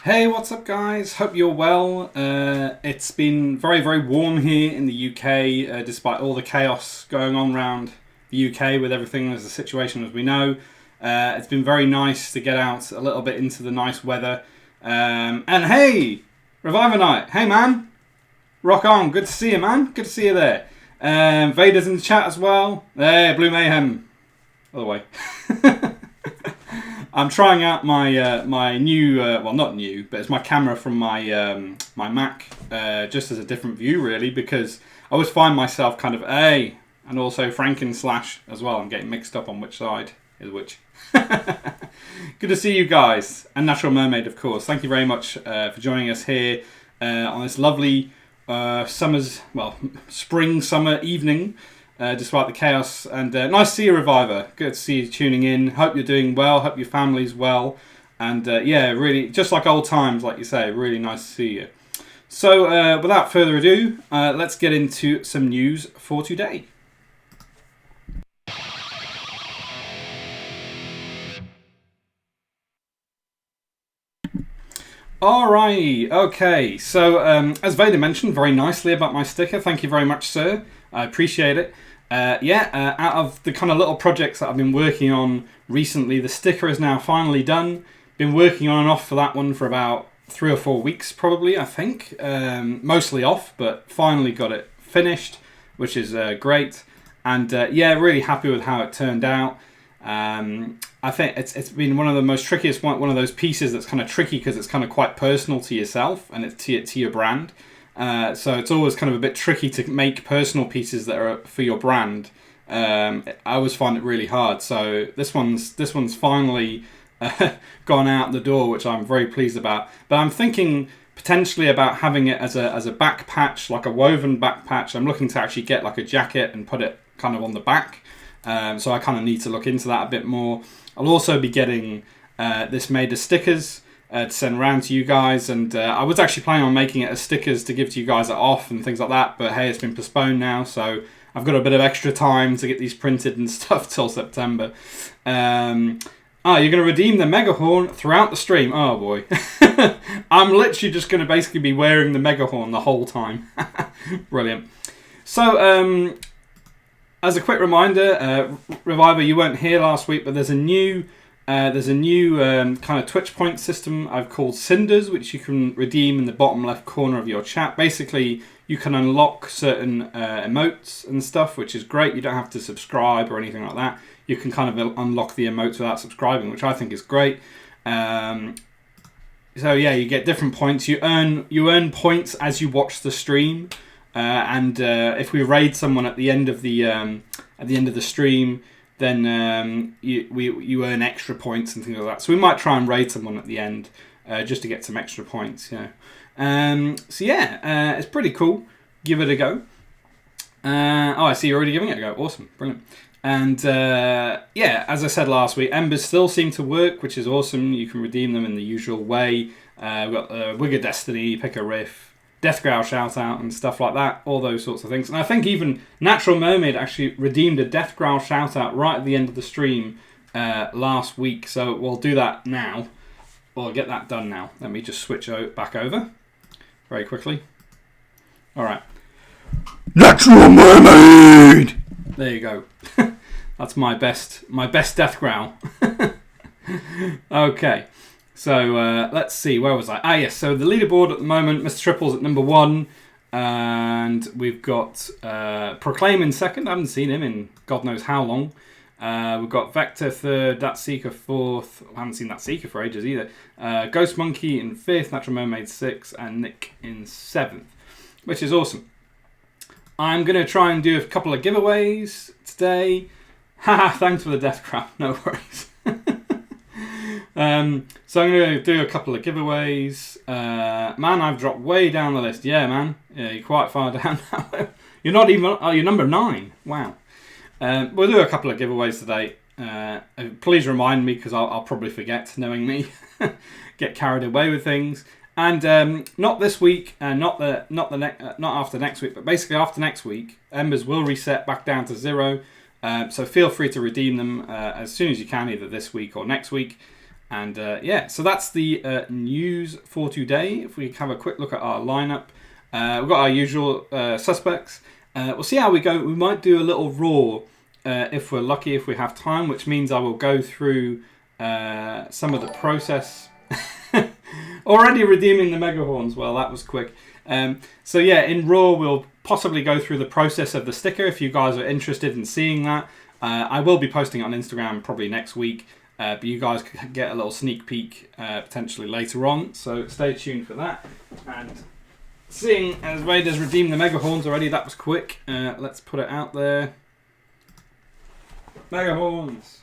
Hey, what's up guys? Hope you're well. It's been very, very warm here in the UK, despite all the chaos going on around the UK with everything as a situation as we know. It's been very nice to get out a little bit into the nice weather. And hey, Reviver Night. Hey man, rock on. Good to see you, man. Good to see you there. Vader's in the chat as well. Hey, Blue Mayhem. Other way. I'm trying out my my new, well not new, but it's my camera from my my Mac, just as a different view really, because I always find myself kind of and also Franken/ as well. I'm getting mixed up on which side is which. Good to see you guys, and Natural Mermaid of course. Thank you very much for joining us here on this lovely spring summer evening. Despite the chaos, and nice to see you, Reviver. Good to see you tuning in. Hope you're doing well. Hope your family's well. And yeah, really, just like old times, like you say, really nice to see you. So without further ado, let's get into some news for today. Alright, okay. So as Vader mentioned very nicely about my sticker, thank you very much, sir. I appreciate it. Out of the kind of little projects that I've been working on recently, the sticker is now finally done. Been working on and off for that one for about 3 or 4 weeks probably, I think. Mostly off, but finally got it finished, which is great. And yeah, really happy with how it turned out. I think it's been one of the most trickiest, one of those pieces that's kind of tricky because it's kind of quite personal to yourself and it's to your brand. So it's always kind of a bit tricky to make personal pieces that are for your brand. I always find it really hard. So this one's finally gone out the door, which I'm very pleased about. But I'm thinking potentially about having it as a back patch, like a woven back patch. I'm looking to actually get like a jacket and put it kind of on the back. So I kind of need to look into that a bit more. I'll also be getting this made as stickers. To send around to you guys, and I was actually planning on making it as stickers to give to you guys at off and things like that, but hey, it's been postponed now, so I've got a bit of extra time to get these printed and stuff till September. You're going to redeem the Megahorn throughout the stream. Oh boy. I'm literally just going to basically be wearing the Megahorn the whole time. Brilliant. So as a quick reminder, Reviver, you weren't here last week, but there's a new kind of Twitch point system I've called Cinders, which you can redeem in the bottom left corner of your chat. Basically, you can unlock certain emotes and stuff, which is great. You don't have to subscribe or anything like that. You can kind of unlock the emotes without subscribing, which I think is great. So yeah, you get different points. You earn points as you watch the stream, and if we raid someone at the end of the stream, then you earn extra points and things like that. So we might try and raid someone at the end just to get some extra points. So yeah, it's pretty cool. Give it a go. I see you're already giving it a go. Awesome, brilliant. And yeah, as I said last week, Embers still seem to work, which is awesome. You can redeem them in the usual way. We've got Wig of Destiny, Pick a Riff, Death Growl shout out and stuff like that, all those sorts of things. And I think even Natural Mermaid actually redeemed a Death Growl shout out right at the end of the stream last week. So we'll do that now. We'll get that done now. Let me just switch back over very quickly. All right. Natural Mermaid! There you go. That's my best Death Growl. Okay. So let's see, where was I? Yes, so the leaderboard at the moment, Mr. Triple's at number 1, and we've got Proclaim in second. I haven't seen him in God knows how long. We've got Vector third, That Seeker fourth. I haven't seen That Seeker for ages either. Ghost Monkey in fifth, Natural Mermaid sixth, and Nick in seventh, which is awesome. I'm going to try and do a couple of giveaways today. Haha, thanks for the death crap, no worries. So I'm going to do a couple of giveaways. Man, I've dropped way down the list. Yeah, man. Yeah, you're quite far down now. You're not even... Oh, you're number 9. Wow. We'll do a couple of giveaways today. Please remind me, because I'll probably forget, knowing me. Get carried away with things. And not this week, not after next week, but basically after next week, Embers will reset back down to 0. So feel free to redeem them as soon as you can, either this week or next week. And yeah, so that's the news for today. If we have a quick look at our lineup, we've got our usual suspects. We'll see how we go. We might do a little Raw if we're lucky, if we have time, which means I will go through some of the process. Already redeeming the Megahorns. Well, that was quick. So yeah, in Raw, we'll possibly go through the process of the sticker if you guys are interested in seeing that. I will be posting it on Instagram probably next week, but you guys can get a little sneak peek potentially later on, so stay tuned for that. And seeing as Vader's redeemed the Megahorns already, that was quick. Let's put it out there. Megahorns.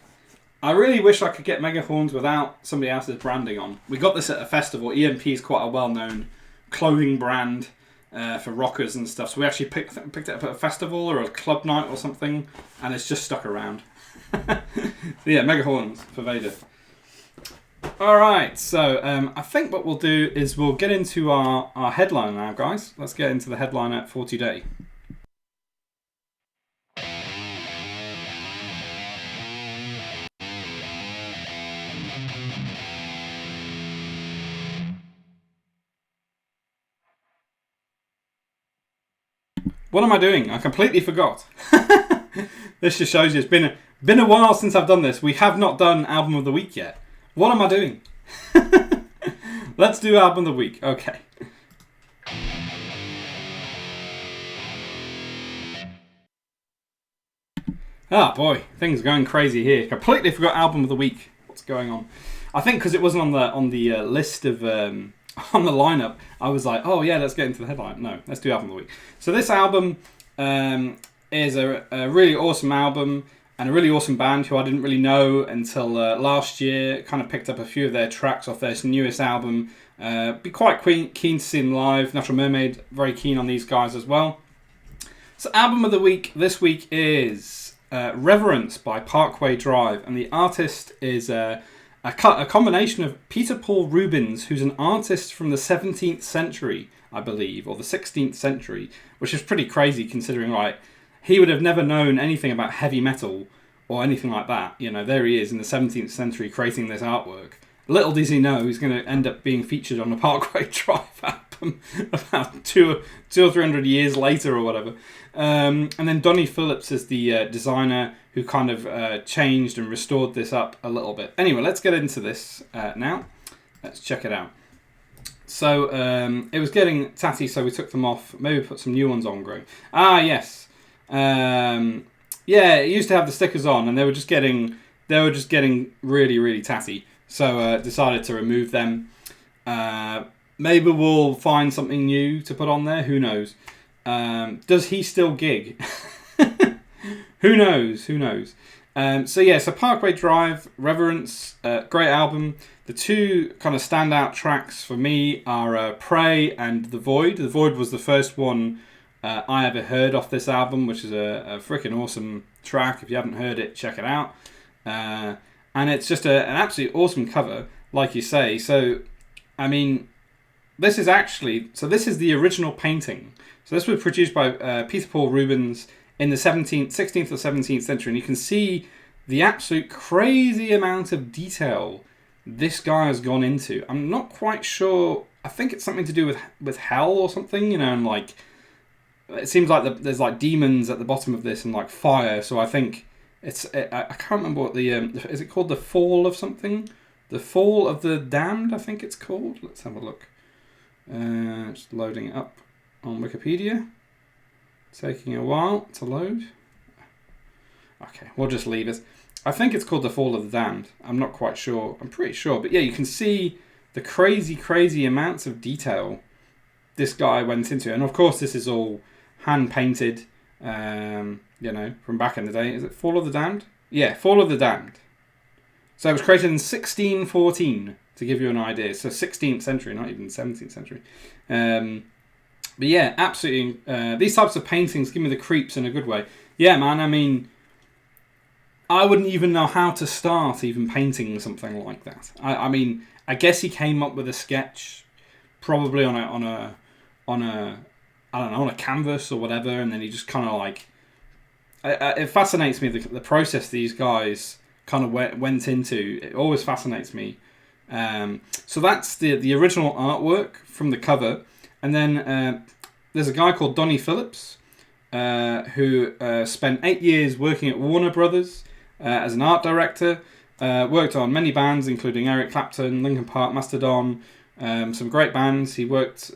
I really wish I could get Megahorns without somebody else's branding on. We got this at a festival. EMP is quite a well-known clothing brand for rockers and stuff. So we actually picked it up at a festival or a club night or something, and it's just stuck around. So yeah, Megahorns for Vader. Alright, so I think what we'll do is we'll get into our headliner now, guys. Let's get into the headliner for today. What am I doing? I completely forgot. This just shows you it's been a while since I've done this. We have not done Album of the Week yet. What am I doing? Let's do Album of the Week. Okay. Ah, boy. Things are going crazy here. Completely forgot Album of the Week. What's going on? I think because it wasn't on the list of... on the lineup, I was like, oh yeah, let's get into the headline. No, let's do Album of the Week. So this album is a really awesome album and a really awesome band who I didn't really know until last year. Kind of picked up a few of their tracks off their newest album. Be quite keen to see them live. Natural Mermaid, very keen on these guys as well. So Album of the Week this week is Reverence by Parkway Drive, and the artist is... a combination of Peter Paul Rubens, who's an artist from the 17th century, I believe, or the 16th century, which is pretty crazy considering, like, he would have never known anything about heavy metal or anything like that. You know, there he is in the 17th century creating this artwork. Little does he know he's going to end up being featured on a Parkway Drive album about 200 or 300 years later or whatever. And then Donnie Phillips is the designer who kind of changed and restored this up a little bit. Anyway, let's get into this now. Let's check it out. So it was getting tatty, so we took them off. Maybe put some new ones on, Greg. Ah, yes. Yeah, it used to have the stickers on, and they were just getting really, really tatty. So decided to remove them. Maybe we'll find something new to put on there. Who knows? Does he still gig? Who knows? Who knows? So Parkway Drive, Reverence, great album. The two kind of standout tracks for me are Pray and The Void. The Void was the first one I ever heard off this album, which is a freaking awesome track. If you haven't heard it, check it out. And it's just an absolutely awesome cover, like you say. So, I mean, this is the original painting. So this was produced by Peter Paul Rubens in the 16th or 17th century. And you can see the absolute crazy amount of detail this guy has gone into. I'm not quite sure. I think it's something to do with hell or something, you know, and like, it seems like there's like demons at the bottom of this and like fire. So I think... I can't remember what is it called? The Fall of something? The Fall of the Damned, I think it's called. Let's have a look. Just loading it up on Wikipedia. Taking a while to load. Okay, we'll just leave it. I think it's called The Fall of the Damned. I'm not quite sure. I'm pretty sure. But yeah, you can see the crazy, crazy amounts of detail this guy went into. And of course, this is all hand-painted. You know, from back in the day. Is it Fall of the Damned? Yeah, Fall of the Damned. So it was created in 1614, to give you an idea. So 16th century, not even 17th century. But yeah, absolutely. These types of paintings give me the creeps in a good way. Yeah, man, I mean, I wouldn't even know how to start even painting something like that. I mean, I guess he came up with a sketch, probably on a canvas or whatever, and then he just kind of like... It fascinates me, the process these guys kind of went into. It always fascinates me So that's the original artwork from the cover. And then there's a guy called Donnie Phillips who spent 8 years working at Warner Brothers as an art director. Worked on many bands, including Eric Clapton, Linkin Park, Mastodon, some great bands he worked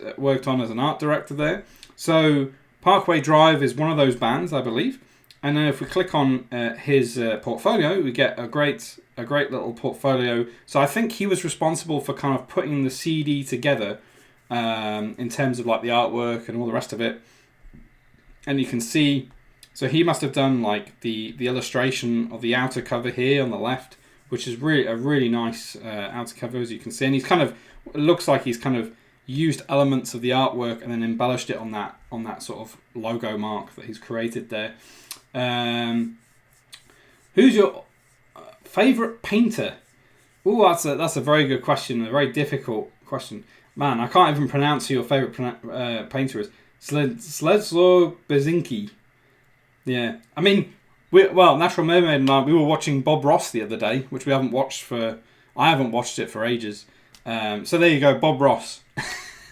on as an art director there. So Parkway Drive is one of those bands, I believe. And then if we click on his portfolio, we get a great little portfolio. So I think he was responsible for kind of putting the CD together in terms of like the artwork and all the rest of it. And you can see, so he must have done like the illustration of the outer cover here on the left, which is really a really nice outer cover, as you can see. And he's kind of, it looks like he's kind of used elements of the artwork and then embellished it on that sort of logo mark that he's created there. Who's your favorite painter? Oh, that's a very good question. A very difficult question. Man, I can't even pronounce who your favorite painter is. Sledzlo Bezinki. Yeah, I mean, Natural Mermaid and I, we were watching Bob Ross the other day, which we haven't watched for. I haven't watched it for ages. So there you go, Bob Ross.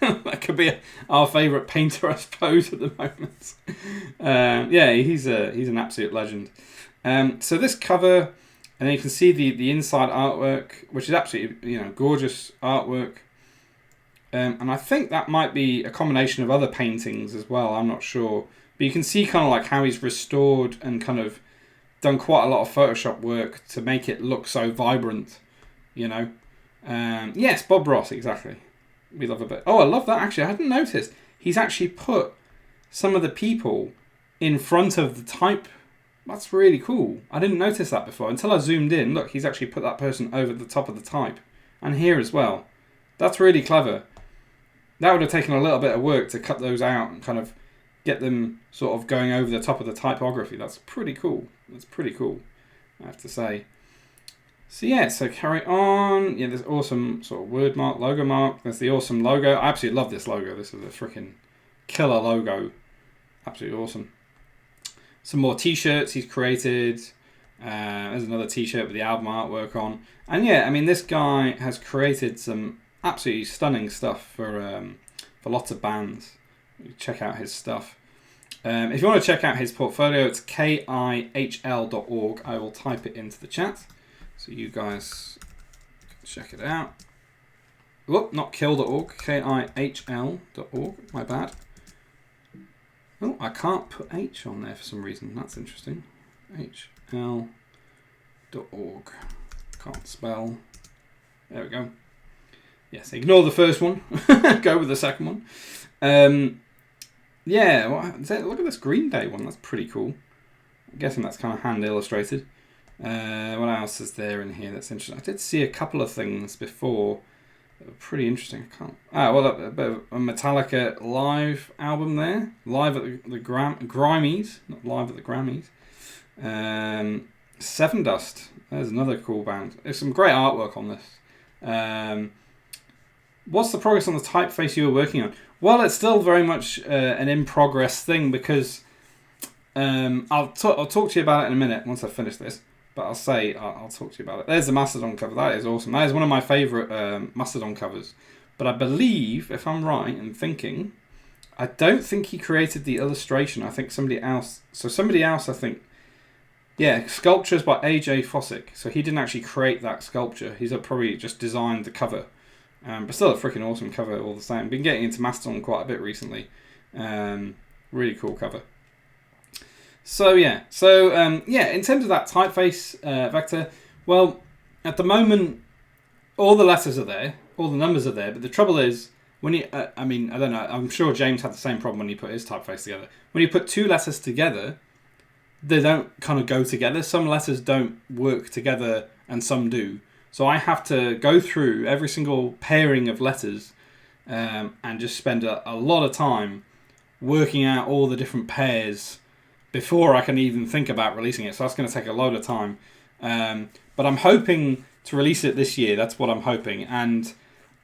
That could be our favourite painter, I suppose, at the moment. Yeah, he's an absolute legend. So this cover, and then you can see the inside artwork, which is absolutely gorgeous artwork. And I think that might be a combination of other paintings as well. I'm not sure, but you can see kind of like how he's restored and kind of done quite a lot of Photoshop work to make it look so vibrant. Yes, Bob Ross, exactly. We love a bit. Oh, I love that, actually. I hadn't noticed. He's actually put some of the people in front of the type. That's really cool. I didn't notice that before until I zoomed in. Look, he's actually put that person over the top of the type. And here as well. That's really clever. That would have taken a little bit of work to cut those out and kind of get them sort of going over the top of the typography. That's pretty cool. That's pretty cool, I have to say. So yeah, so carry on. Yeah, there's awesome sort of word mark, logo mark. There's the awesome logo. I absolutely love this logo. This is a freaking killer logo. Absolutely awesome. Some more t-shirts he's created. There's another t-shirt with the album artwork on. And yeah, I mean, this guy has created some absolutely stunning stuff for lots of bands. Check out his stuff. If you want to check out his portfolio, it's kihl.org. I will type it into the chat so you guys can check it out. Whoop, not kill.org, kihl.org. My bad. Oh, I can't put H on there for some reason. That's interesting. hl.org. Can't spell. There we go. Yes, ignore the first one. Go with the second one. Yeah, look at this Green Day one. That's pretty cool. I'm guessing that's kind of hand illustrated. What else is there in here that's interesting? I did see a couple of things before that were pretty interesting. I can't. A bit of a Metallica live album there. Live at the Grammys. Not live at the Grammys. Seven Dust. There's another cool band. There's some great artwork on this. What's the progress on the typeface you were working on? Well, it's still very much an in-progress thing because I'll talk to you about it in a minute once I finish this. But I'll talk to you about it. There's the Mastodon cover. That is awesome. That is one of my favourite Mastodon covers. But I believe, if I'm right in thinking, I don't think he created the illustration. I think somebody else. So somebody else, I think. Yeah, Sculptures by A.J. Fossick. So he didn't actually create that sculpture. He's probably just designed the cover. But still a freaking awesome cover all the same. Been getting into Mastodon quite a bit recently. Really cool cover. So yeah. In terms of that typeface vector, well, at the moment, all the letters are there, all the numbers are there. But the trouble is, when you, I don't know. I'm sure James had the same problem when he put his typeface together. When you put two letters together, they don't kind of go together. Some letters don't work together, and some do. So I have to go through every single pairing of letters and just spend a lot of time working out all the different pairs before I can even think about releasing it. So that's going to take a load of time. But I'm hoping to release it this year. That's what I'm hoping. And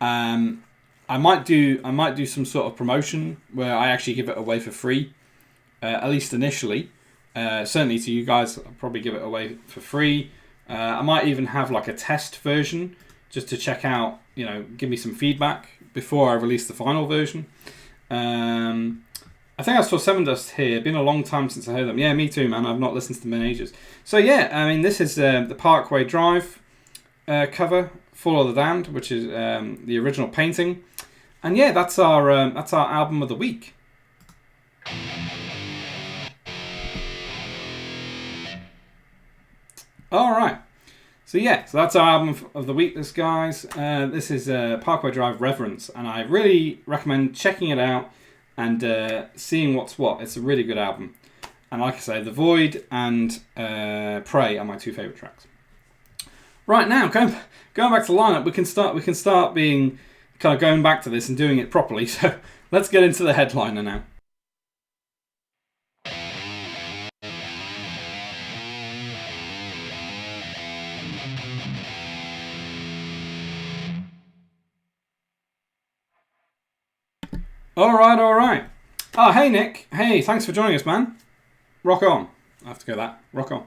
I might do some sort of promotion where I actually give it away for free, at least initially. Certainly to you guys, I'll probably give it away for free. I might even have like a test version just to check out, you know, give me some feedback before I release the final version. I think I saw Seven Dust here. Been a long time since I heard them. Yeah, me too, man. I've not listened to them in ages. So yeah, I mean, this is the Parkway Drive cover, Fall of the Damned, which is the original painting. And yeah, that's our album of the week. All right. So yeah, so that's our album of the week, this guys. This is Parkway Drive Reverence, and I really recommend checking it out and seeing what's what. It's a really good album. And like I say, The Void and Prey are my two favourite tracks. Right now, going back to the lineup, we can start being kind of going back to this and doing it properly. So let's get into the headliner now. All right. Oh, hey Nick. Hey, thanks for joining us, man. Rock on. I have to go that. Rock on.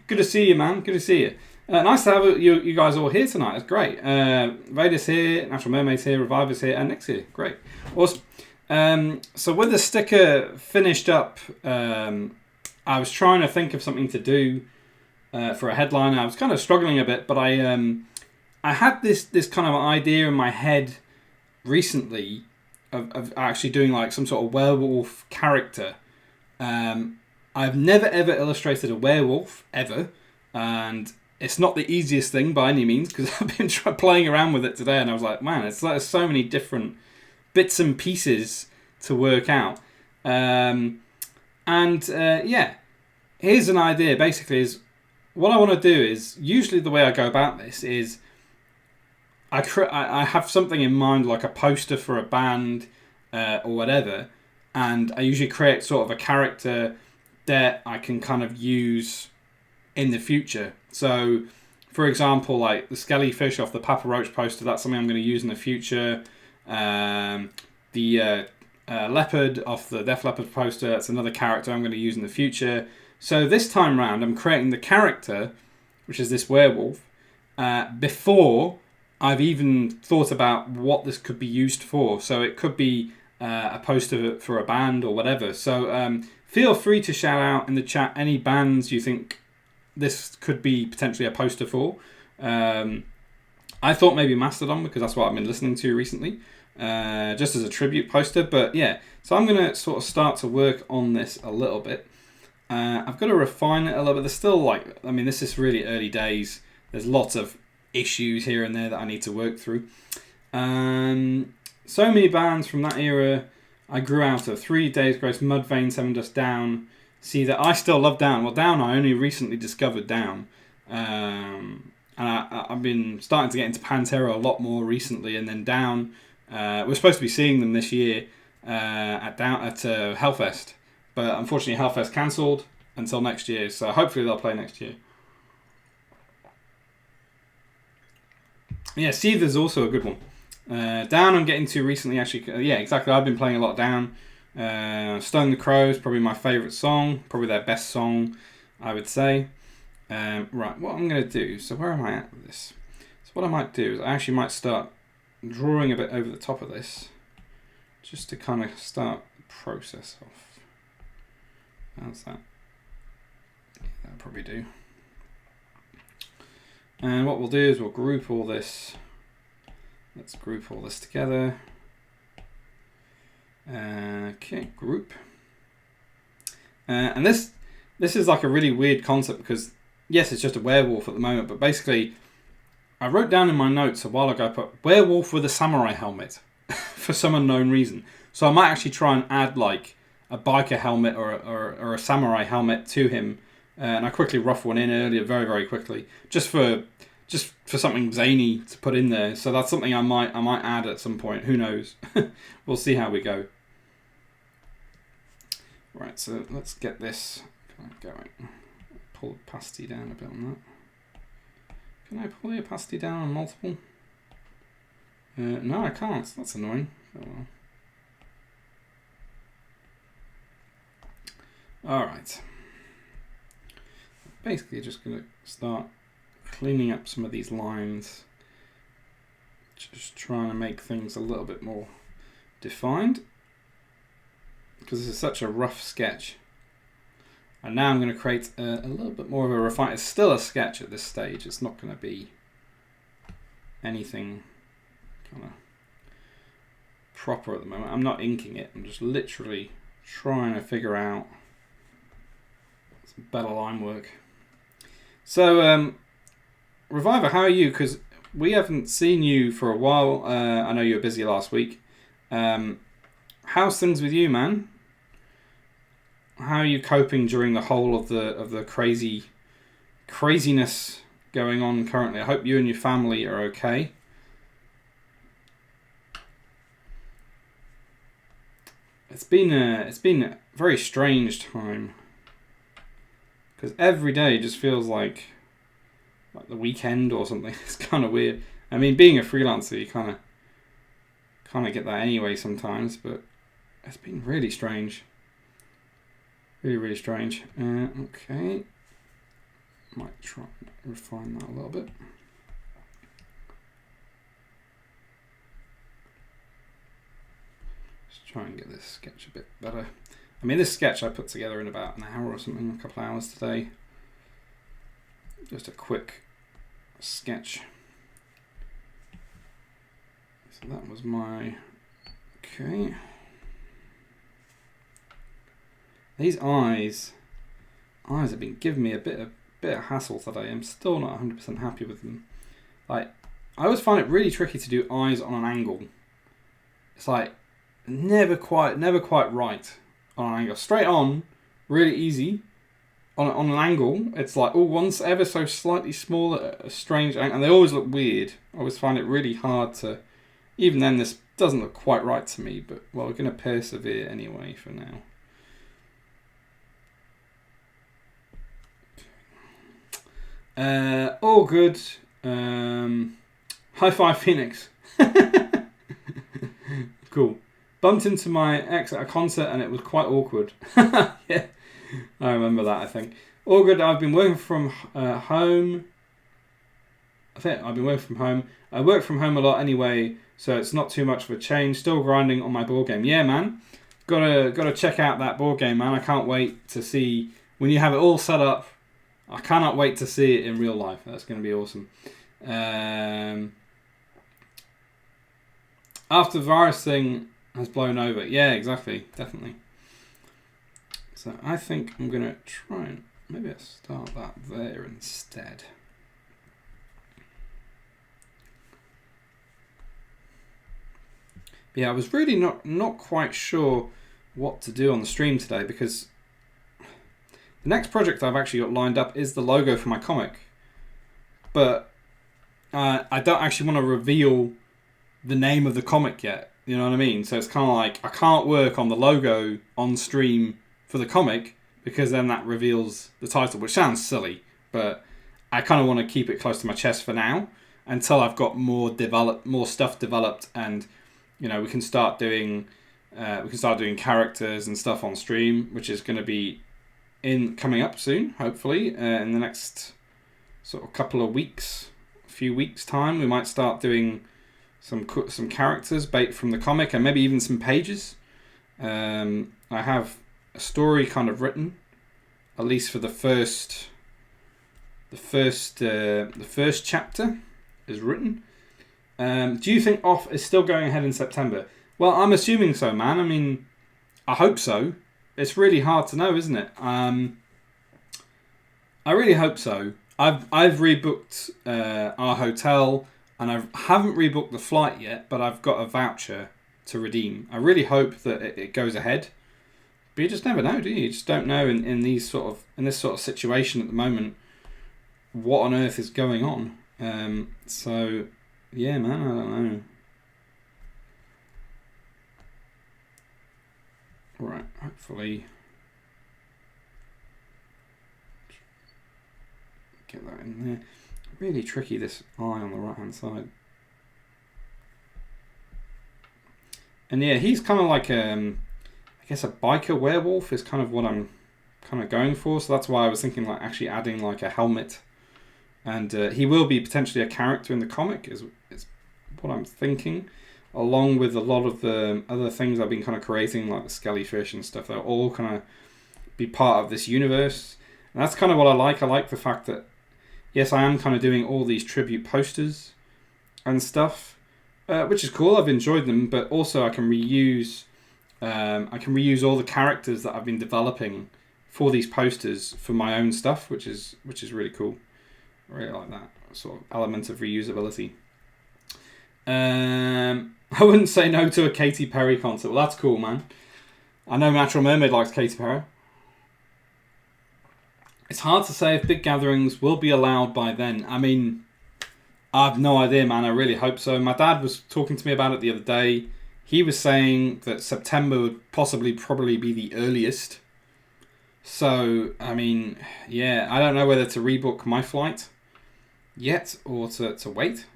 Good to see you, man. Good to see you. Nice to have you guys all here tonight. It's great. Vader's here, Natural Mermaid's here, Reviver's here, and Nick's here. Great. Awesome. So with the sticker finished up, I was trying to think of something to do for a headliner. I was kind of struggling a bit, but I had this kind of idea in my head recently of actually doing like some sort of werewolf character. I've never ever illustrated a werewolf ever, and it's not the easiest thing by any means because I've been playing around with it today, and I was like, man, it's like there's so many different bits and pieces to work out. Yeah, here's an idea. Basically, is what I want to do is usually the way I go about this is I have something in mind, like a poster for a band or whatever, and I usually create sort of a character that I can kind of use in the future. So, for example, like the Skelly Fish off the Papa Roach poster, that's something I'm going to use in the future. The Leopard off the Def Leppard poster, that's another character I'm going to use in the future. So this time round, I'm creating the character, which is this werewolf, before I've even thought about what this could be used for. So it could be a poster for a band or whatever. So feel free to shout out in the chat any bands you think this could be potentially a poster for. I thought maybe Mastodon because that's what I've been listening to recently, just as a tribute poster. But yeah, so I'm going to sort of start to work on this a little bit. I've got to refine it a little bit. There's still this is really early days. There's lots of issues here and there that I need to work through. So many bands from that era I grew out of. 3 Days Grace, Mudvayne, Seven Dust, Down. See that I still love Down. Well, Down I only recently discovered Down. And I've been starting to get into Pantera a lot more recently. And then Down, we're supposed to be seeing them this year at Hellfest. But unfortunately Hellfest cancelled until next year. So hopefully they'll play next year. Yeah, Seether's also a good one. Down I'm getting to recently, actually. Yeah, exactly. I've been playing a lot of Down. Stone the Crows, probably my favourite song. Probably their best song, I would say. Right, what I'm going to do... So where am I at with this? So what I might do is I actually might start drawing a bit over the top of this. Just to kind of start the process off. How's that? Yeah, that'll probably do. And what we'll do is we'll group all this. Let's group all this together. Okay, group. And this is like a really weird concept because, yes, it's just a werewolf at the moment, but basically, I wrote down in my notes a while ago, I put werewolf with a samurai helmet for some unknown reason. So I might actually try and add like a biker helmet or a samurai helmet to him. And I quickly roughed one in earlier, very, very quickly, just for something zany to put in there. So that's something I might add at some point. Who knows? We'll see how we go. Right, so let's get this going. Pull the opacity down a bit on that. Can I pull the opacity down on multiple? No, I can't. That's annoying. Oh well. All right. Basically just going to start cleaning up some of these lines. Just trying to make things a little bit more defined, because this is such a rough sketch. And now I'm going to create a little bit more of a refined. It's still a sketch at this stage. It's not going to be anything kind of proper at the moment. I'm not inking it. I'm just literally trying to figure out some better line work. So, Reviver, how are you? Because we haven't seen you for a while. I know you were busy last week. How's things with you, man? How are you coping during the whole of the craziness going on currently? I hope you and your family are okay. It's been a very strange time, because every day just feels like the weekend or something. It's kind of weird. I mean, being a freelancer, you kind of get that anyway sometimes, but it's been really strange. Really, really strange. Okay. Might try and refine that a little bit. Just try and get this sketch a bit better. I mean, this sketch I put together in about an hour or something, a couple of hours today. Just a quick sketch. So that was my... Okay. These eyes have been giving me a bit of hassle today. I'm still not 100% happy with them. Like, I always find it really tricky to do eyes on an angle. It's like never quite right on an angle. Straight on, really easy. On an angle, it's like once ever so slightly smaller, a strange angle, and they always look weird. I always find it really hard to. Even then, this doesn't look quite right to me. But well, we're going to persevere anyway for now. All good. High five, Phoenix. Cool. Bumped into my ex at a concert and it was quite awkward. Yeah, I remember that, I think. All good. I've been working from home. I work from home a lot anyway, so it's not too much of a change. Still grinding on my board game. Yeah, man. Gotta check out that board game, man. I can't wait to see when you have it all set up. I cannot wait to see it in real life. That's going to be awesome. After the virus thing has blown over. Yeah, exactly. Definitely. So I think I'm going to try and maybe I'll start that there instead. But yeah, I was really not quite sure what to do on the stream today, because the next project I've actually got lined up is the logo for my comic. But I don't actually want to reveal the name of the comic yet. You know what I mean? So it's kind of like I can't work on the logo on stream for the comic, because then that reveals the title, which sounds silly. But I kind of want to keep it close to my chest for now until I've got more stuff developed, and we can start doing characters and stuff on stream, which is going to be coming up soon, hopefully, in the next sort of couple of weeks, a few weeks time. We might start doing some characters based from the comic, and maybe even some pages. I have a story kind of written, at least for the first chapter is written. Do you think Off is still going ahead in September? Well, I'm assuming so, man. I mean, I hope so. It's really hard to know, isn't it? I really hope so. I've rebooked our hotel, and I haven't rebooked the flight yet, but I've got a voucher to redeem. I really hope that it goes ahead, but you just never know, do you? You just don't know in this sort of situation at the moment what on earth is going on. So yeah, man, I don't know. Right, hopefully get that in there. Really tricky, this eye on the right hand side. And yeah, he's kind of like I guess a biker werewolf is kind of what I'm kind of going for. So that's why I was thinking like actually adding like a helmet, and he will be potentially a character in the comic. Is thinking, along with a lot of the other things I've been kind of creating, like the Skellyfish and stuff. They'll all kind of be part of this universe. And that's kind of what I like. I like the fact that, yes, I am kind of doing all these tribute posters and stuff, which is cool. I've enjoyed them, but also I can reuse all the characters that I've been developing for these posters for my own stuff, which is really cool. I really like that sort of element of reusability. I wouldn't say no to a Katy Perry concert. Well, that's cool, man. I know Natural Mermaid likes Katy Perry. It's hard to say if big gatherings will be allowed by then. I mean, I have no idea, man. I really hope so. My dad was talking to me about it the other day. He was saying that September would probably be the earliest. So, I mean, yeah, I don't know whether to rebook my flight yet or to wait.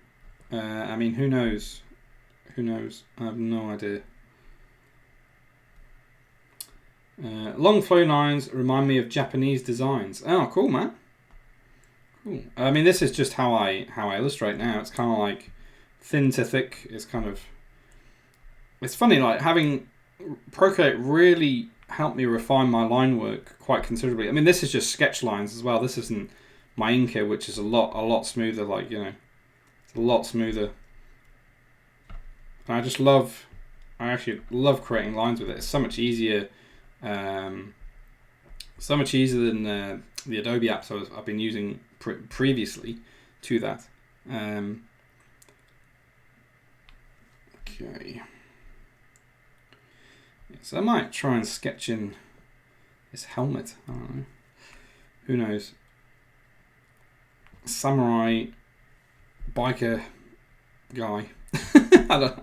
I mean, who knows? Who knows? I have no idea. Long flow lines remind me of Japanese designs. Oh, cool, man. Cool. I mean, this is just how I illustrate now. It's kind of like thin to thick. It's funny, like having Procreate really helped me refine my line work quite considerably. I mean, this is just sketch lines as well. This isn't my Inker, which is a lot smoother. Like, you know, it's a lot smoother. And I actually love creating lines with it. It's so much easier. So much easier than the Adobe apps I've been using previously to that. Okay. So I might try and sketch in this helmet. I don't know. Who knows? Samurai biker guy. I don't know.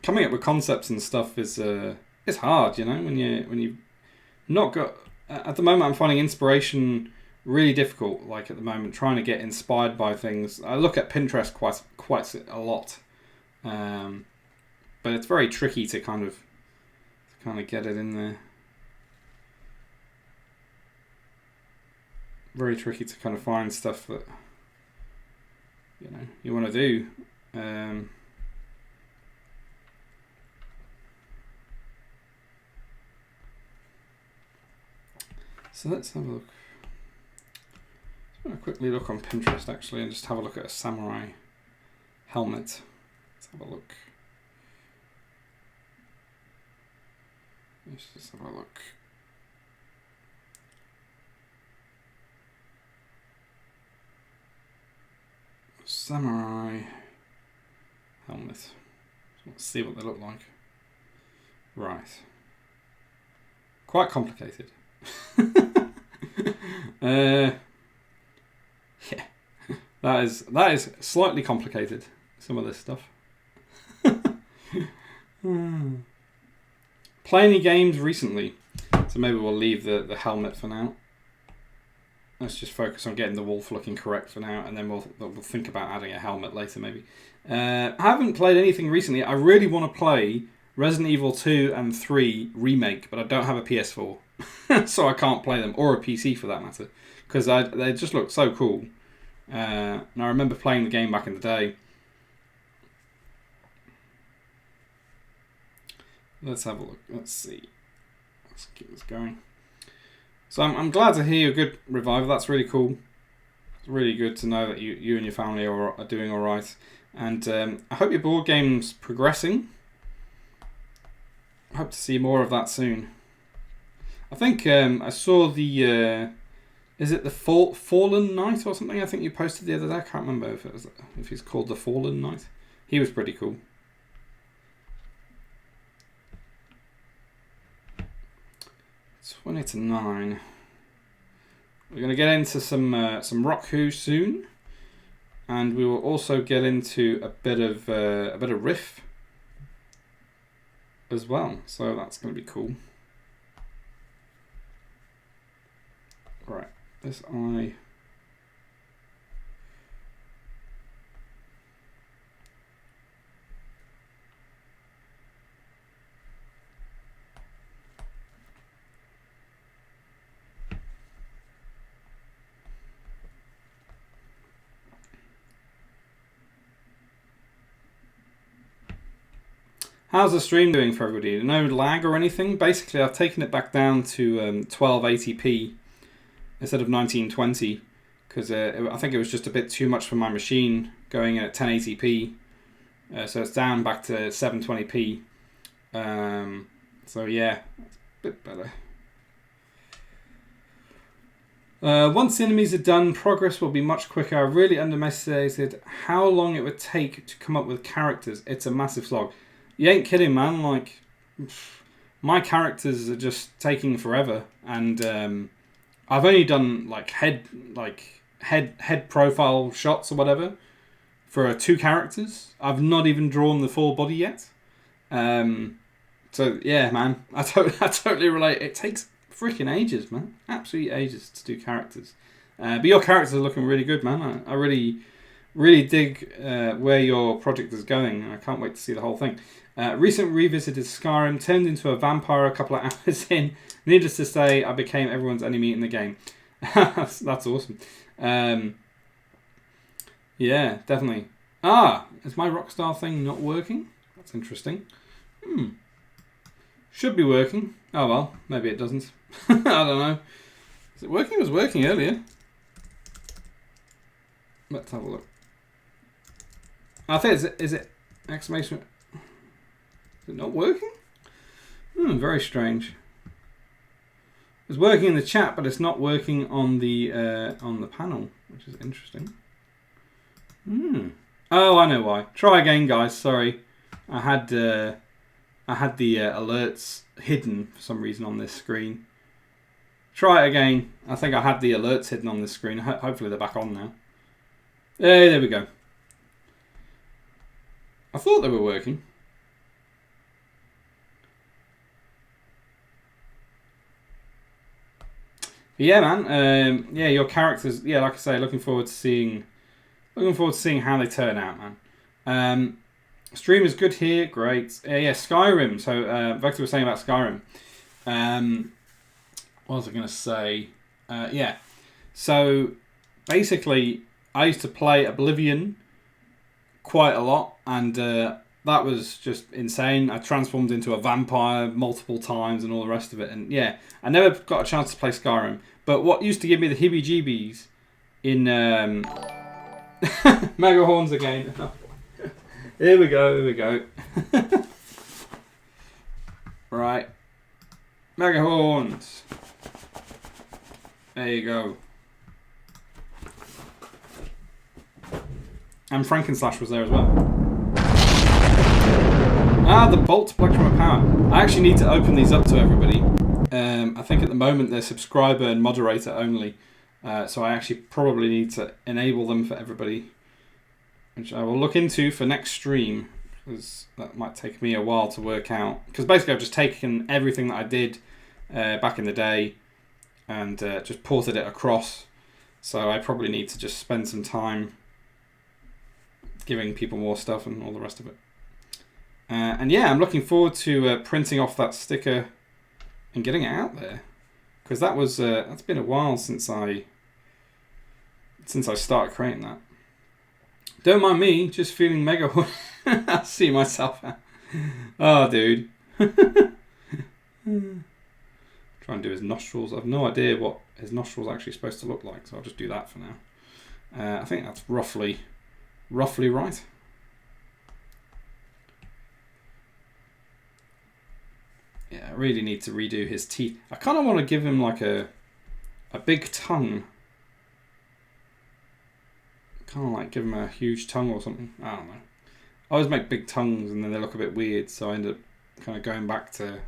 Coming up with concepts and stuff is it's hard, you know, when you not got at the moment. I'm finding inspiration really difficult. Like at the moment, trying to get inspired by things. I look at Pinterest quite a lot, but it's very tricky to kind of get it in there. Very tricky to kind of find stuff that you know you want to do. So let's have a look. I'm going to quickly look on Pinterest actually and just have a look at a samurai helmet. Let's have a look. Let's just have a look. Samurai helmet. Let's see what they look like. Right. Quite complicated. Yeah, that is slightly complicated. Some of this stuff. Play any games recently? So maybe we'll leave the helmet for now. Let's just focus on getting the wolf looking correct for now, and then we'll think about adding a helmet later maybe. I haven't played anything recently. I really want to play Resident Evil 2 and 3 Remake, but I don't have a PS4. So I can't play them, or a PC for that matter, because they just look so cool. And I remember playing the game back in the day. Let's have a look. Let's see. Let's keep this going. So I'm glad to hear a good revival. That's really cool. It's really good to know that you and your family are doing all right. And I hope your board game's progressing. I hope to see more of that soon. I think I saw the is it the Fallen Knight or something? I think you posted the other day. I can't remember if he's called the Fallen Knight. He was pretty cool. 20 to 9. We're going to get into some Rock Who soon, and we will also get into a bit of Riff as well. So that's going to be cool. Right, this eye. How's the stream doing for everybody? No lag or anything? Basically, I've taken it back down to 1280p instead of 1920 because I think it was just a bit too much for my machine going at 1080p. So it's down back to 720p. So yeah, it's a bit better. Once the enemies are done, progress will be much quicker. I really underestimated how long it would take to come up with characters. It's a massive slog. You ain't kidding, man. Like, my characters are just taking forever, and I've only done like head profile shots or whatever for 2 characters. I've not even drawn the full body yet. So yeah, man, I totally relate. It takes freaking ages, man. Absolutely ages to do characters. But your characters are looking really good, man. I really dig where your project is going. I can't wait to see the whole thing. Recently revisited Skyrim, turned into a vampire a couple of hours in. Needless to say, I became everyone's enemy in the game. That's awesome. Yeah, definitely. Is my Rockstar thing not working? That's interesting. Should be working. Oh well, maybe it doesn't. I don't know. Is it working? It was working earlier. Let's have a look. I think is it exclamation. Is it not working? Very strange. It's working in the chat, but it's not working on the panel, which is interesting. Oh, I know why. Try again, guys. Sorry, I had the alerts hidden for some reason on this screen. Try it again. I think I had the alerts hidden on this screen. Hopefully they're back on now. Hey, there we go. I thought they were working. But yeah, man. Yeah, your characters. Yeah, like I say, looking forward to seeing how they turn out, man. Stream is good here. Great. Yeah, Skyrim. So Vector was saying about Skyrim. What was I going to say? Yeah. So basically, I used to play Oblivion quite a lot, and that was just insane. I transformed into a vampire multiple times and all the rest of it. And yeah, I never got a chance to play Skyrim. But what used to give me the heebie-jeebies in Mega Horns again. Here we go. Right. Mega Horns. There you go. And Frankenslash was there as well. The Bolt Plectrum of Power. I actually need to open these up to everybody. I think at the moment they're subscriber and moderator only. So I actually probably need to enable them for everybody. Which I will look into for next stream. Because that might take me a while to work out. Because basically I've just taken everything that I did back in the day. And just ported it across. So I probably need to just spend some time giving people more stuff and all the rest of it. And yeah, I'm looking forward to printing off that sticker and getting it out there, because that was that's been a while since I started creating that. Don't mind me, just feeling mega. I see myself. Oh, dude. Try and do his nostrils. I've no idea what his nostrils are actually supposed to look like, so I'll just do that for now. I think that's roughly right. Yeah, I really need to redo his teeth. I kind of want to give him like a big tongue. Kind of like give him a huge tongue or something. I don't know. I always make big tongues and then they look a bit weird, so I end up kind of going back to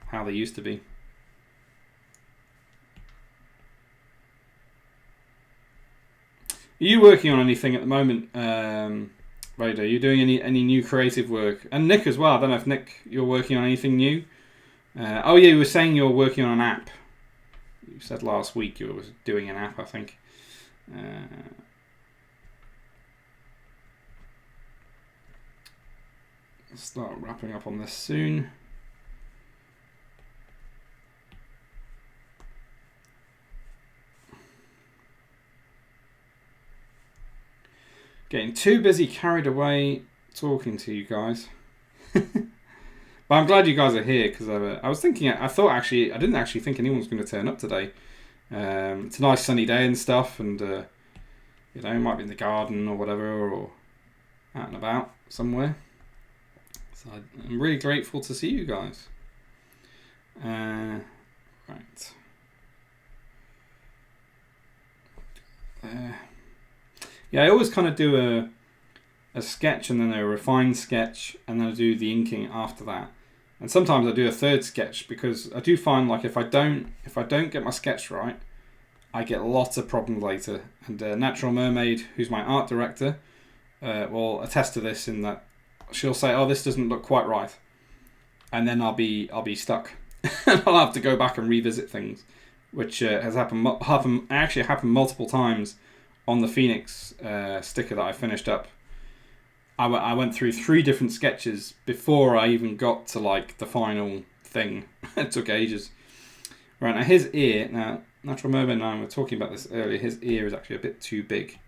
how they used to be. Are you working on anything at the moment, Raider? Are you doing any new creative work? And Nick as well. I don't know if Nick, you're working on anything new. Oh yeah, you were saying you're working on an app. You said last week you were doing an app, I think. Start wrapping up on this soon. Getting too busy, carried away talking to you guys. But I'm glad you guys are here because I was thinking, I didn't actually think anyone was going to turn up today. It's a nice sunny day and stuff, and you know, might be in the garden or whatever, or out and about somewhere. So I'm really grateful to see you guys. Right. Yeah, I always kind of do a sketch and then a refined sketch, and then I do the inking after that. And sometimes I do a third sketch because I do find like if I don't get my sketch right, I get lots of problems later. And Natural Mermaid, who's my art director, will attest to this in that she'll say, "Oh, this doesn't look quite right," and then I'll be stuck. I'll have to go back and revisit things, which has happened multiple times on the Phoenix sticker that I finished up. I went through 3 different sketches before I even got to like the final thing. It took ages. Right, now his ear, Natural Mermaid and I were talking about this earlier, his ear is actually a bit too big.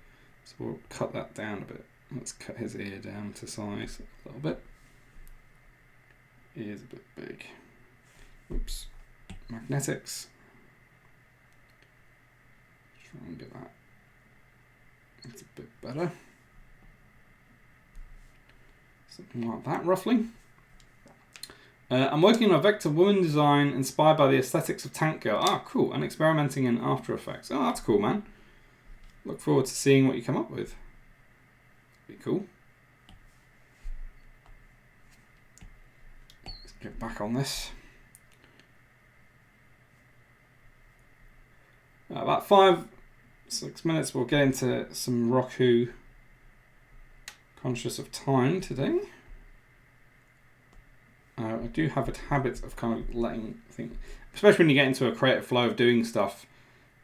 So we'll cut that down a bit. Let's cut his ear down to size a little bit. Ear's a bit big. Oops. Magnetics. Try and get that. It's a bit better. Something like that, roughly. I'm working on a vector woman design inspired by the aesthetics of Tank Girl. Ah, cool. And experimenting in After Effects. Oh, that's cool, man. Look forward to seeing what you come up with. Be cool. Let's get back on this. About 5-6 minutes, we'll get into some Roku. Conscious of time today. I do have a habit of kind of letting things, especially when you get into a creative flow of doing stuff,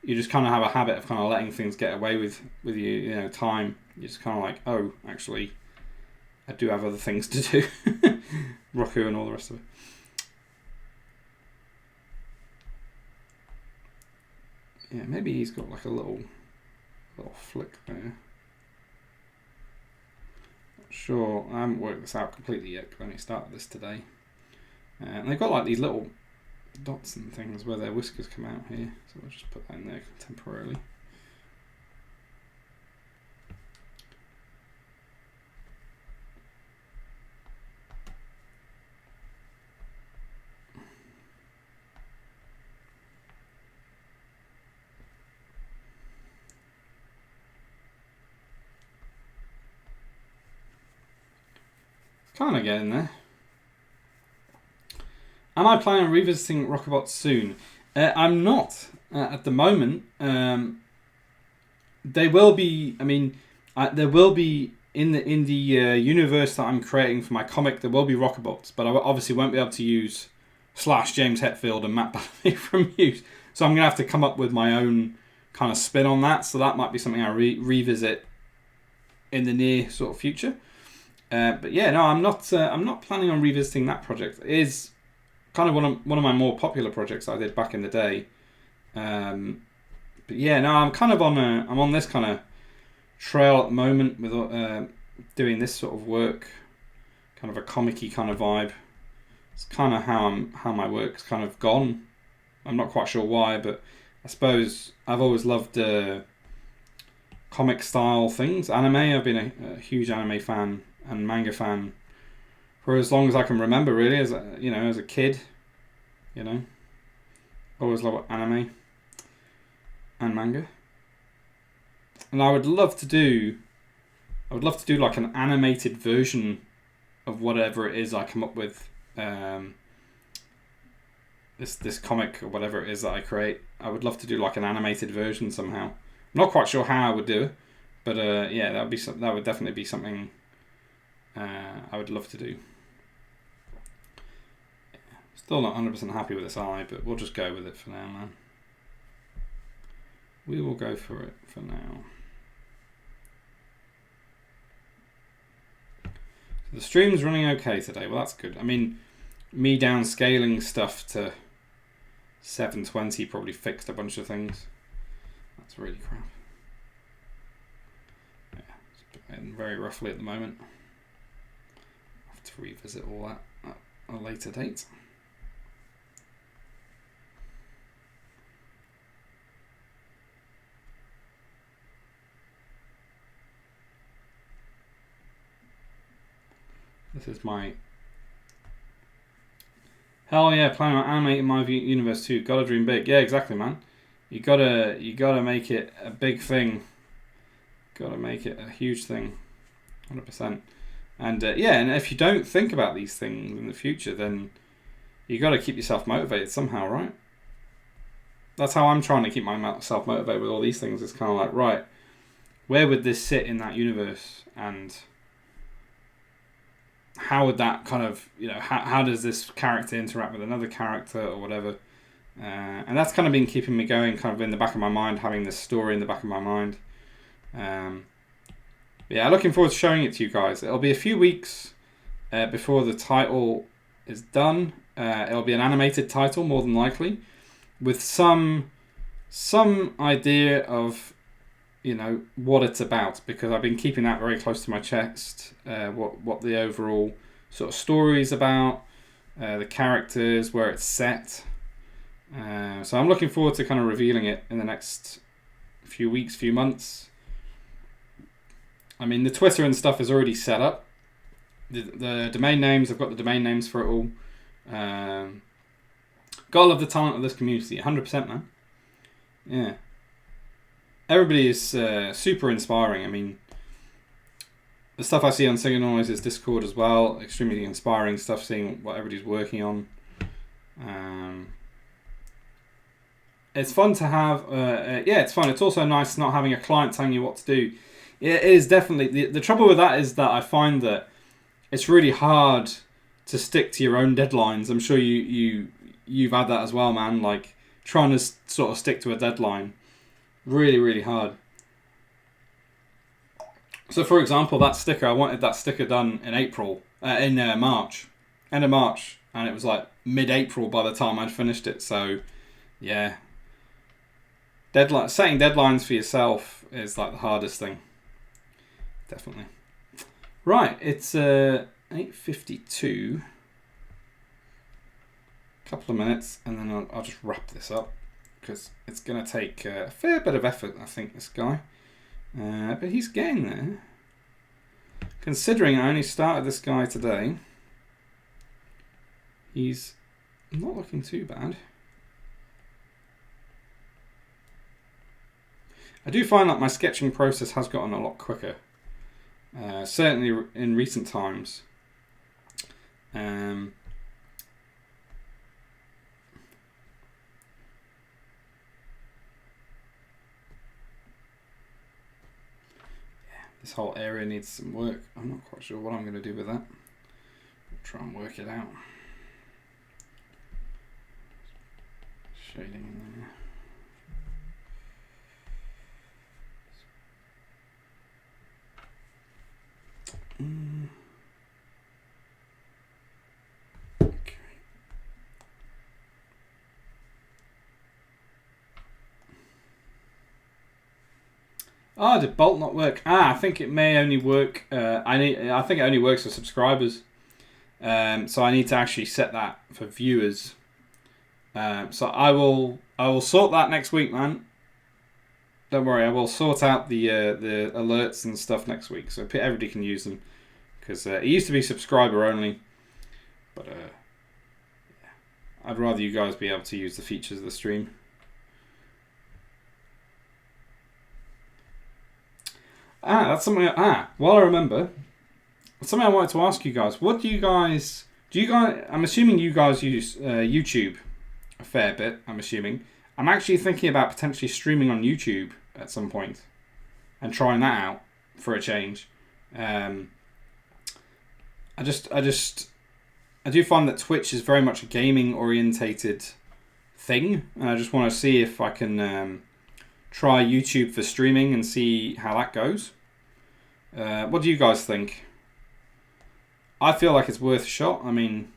you just kind of have a habit of kind of letting things get away with you know, time. You're just kind of like, oh, actually, I do have other things to do. Roku and all the rest of it. Yeah, maybe he's got like a little flick there. Sure, I haven't worked this out completely yet because I only started this today. And they've got like these little dots and things where their whiskers come out here, so I'll just put that in there temporarily. Kind of getting there. Am I planning on revisiting Rockabot soon? I'm not at the moment. They will be. I mean, there will be in the universe that I'm creating for my comic. There will be Rockabots, but I obviously won't be able to use / James Hetfield and Matt Bellamy from Muse. So I'm gonna have to come up with my own kind of spin on that. So that might be something I revisit in the near sort of future. But yeah, no, I'm not planning on revisiting that project. It is kind of one of my more popular projects I did back in the day. But yeah, no, I'm kind of I'm on this kind of trail at the moment with doing this sort of work, kind of a comic-y kind of vibe. It's kind of how my work's kind of gone. I'm not quite sure why, but I suppose I've always loved comic style things. Anime, I've been a huge anime fan and manga fan for as long as I can remember, really, as a kid, always loved anime and manga. And I would love to do like an animated version of whatever it is I come up with, this comic or whatever it is that I create. I would love to do like an animated version somehow. I'm not quite sure how I would do it, but yeah, that would definitely be something I would love to do. Still not 100% happy with this eye, but we'll just go with it for now, man. We will go for it for now. So the stream's running okay today. Well, that's good. I mean, me downscaling stuff to 720 probably fixed a bunch of things. That's really crap. Yeah, it's very roughly at the moment. To revisit all that. a later date. This is my... Hell yeah, planning on animating my universe too. Gotta dream big. Yeah, exactly, man. You gotta make it a big thing. Gotta make it a huge thing. 100%. And yeah, and if you don't think about these things in the future, then you gotta keep yourself motivated somehow, right? That's how I'm trying to keep myself motivated with all these things. It's kind of like, right, where would this sit in that universe? And how would that kind of, you know, how does this character interact with another character or whatever? And that's kind of been keeping me going, kind of in the back of my mind, having this story in the back of my mind. Yeah, looking forward to showing it to you guys. It'll be a few weeks before the title is done. It'll be an animated title, more than likely, with some idea of, you know, what it's about, because I've been keeping that very close to my chest. What the overall sort of story is about, the characters, where it's set. So I'm looking forward to kind of revealing it in the next few weeks, few months. I mean, the Twitter and stuff is already set up. The domain names, I've got the domain names for it all. Gotta love the talent of this community, 100%, man. Yeah. Everybody is super inspiring. I mean, the stuff I see on Signal Noise's Discord as well, extremely inspiring stuff, seeing what everybody's working on. It's fun to have, yeah, it's fun. It's also nice not having a client telling you what to do. It is definitely, the trouble with that is that I find that it's really hard to stick to your own deadlines. I'm sure you've had that as well, man, like trying to sort of stick to a deadline. Really, really hard. So, for example, that sticker, I wanted that sticker done in March, end of March, and it was like mid-April by the time I'd finished it. So, yeah, setting deadlines for yourself is like the hardest thing. Definitely. Right, it's 8:52. Couple of minutes, and then I'll just wrap this up, because it's going to take a fair bit of effort, I think, this guy. But he's getting there. Considering I only started this guy today, he's not looking too bad. I do find that my sketching process has gotten a lot quicker. Certainly in recent times. This whole area needs some work. I'm not quite sure what I'm going to do with that. I'll try and work it out. Shading in there. Okay. Oh, did Bolt not work? I think it may only work. I think it only works for subscribers. So I need to actually set that for viewers. So I will sort that next week, man. Don't worry, I will sort out the alerts and stuff next week, so everybody can use them. Because it used to be subscriber only, but yeah, I'd rather you guys be able to use the features of the stream. That's something. While I remember, something I wanted to ask you guys. What do you guys? I'm assuming you guys use YouTube a fair bit. I'm assuming. I'm actually thinking about potentially streaming on YouTube at some point and trying that out for a change. I do find that Twitch is very much a gaming orientated thing, and I just want to see if I can try YouTube for streaming and see how that goes. What do you guys think? I feel like it's worth a shot. I mean,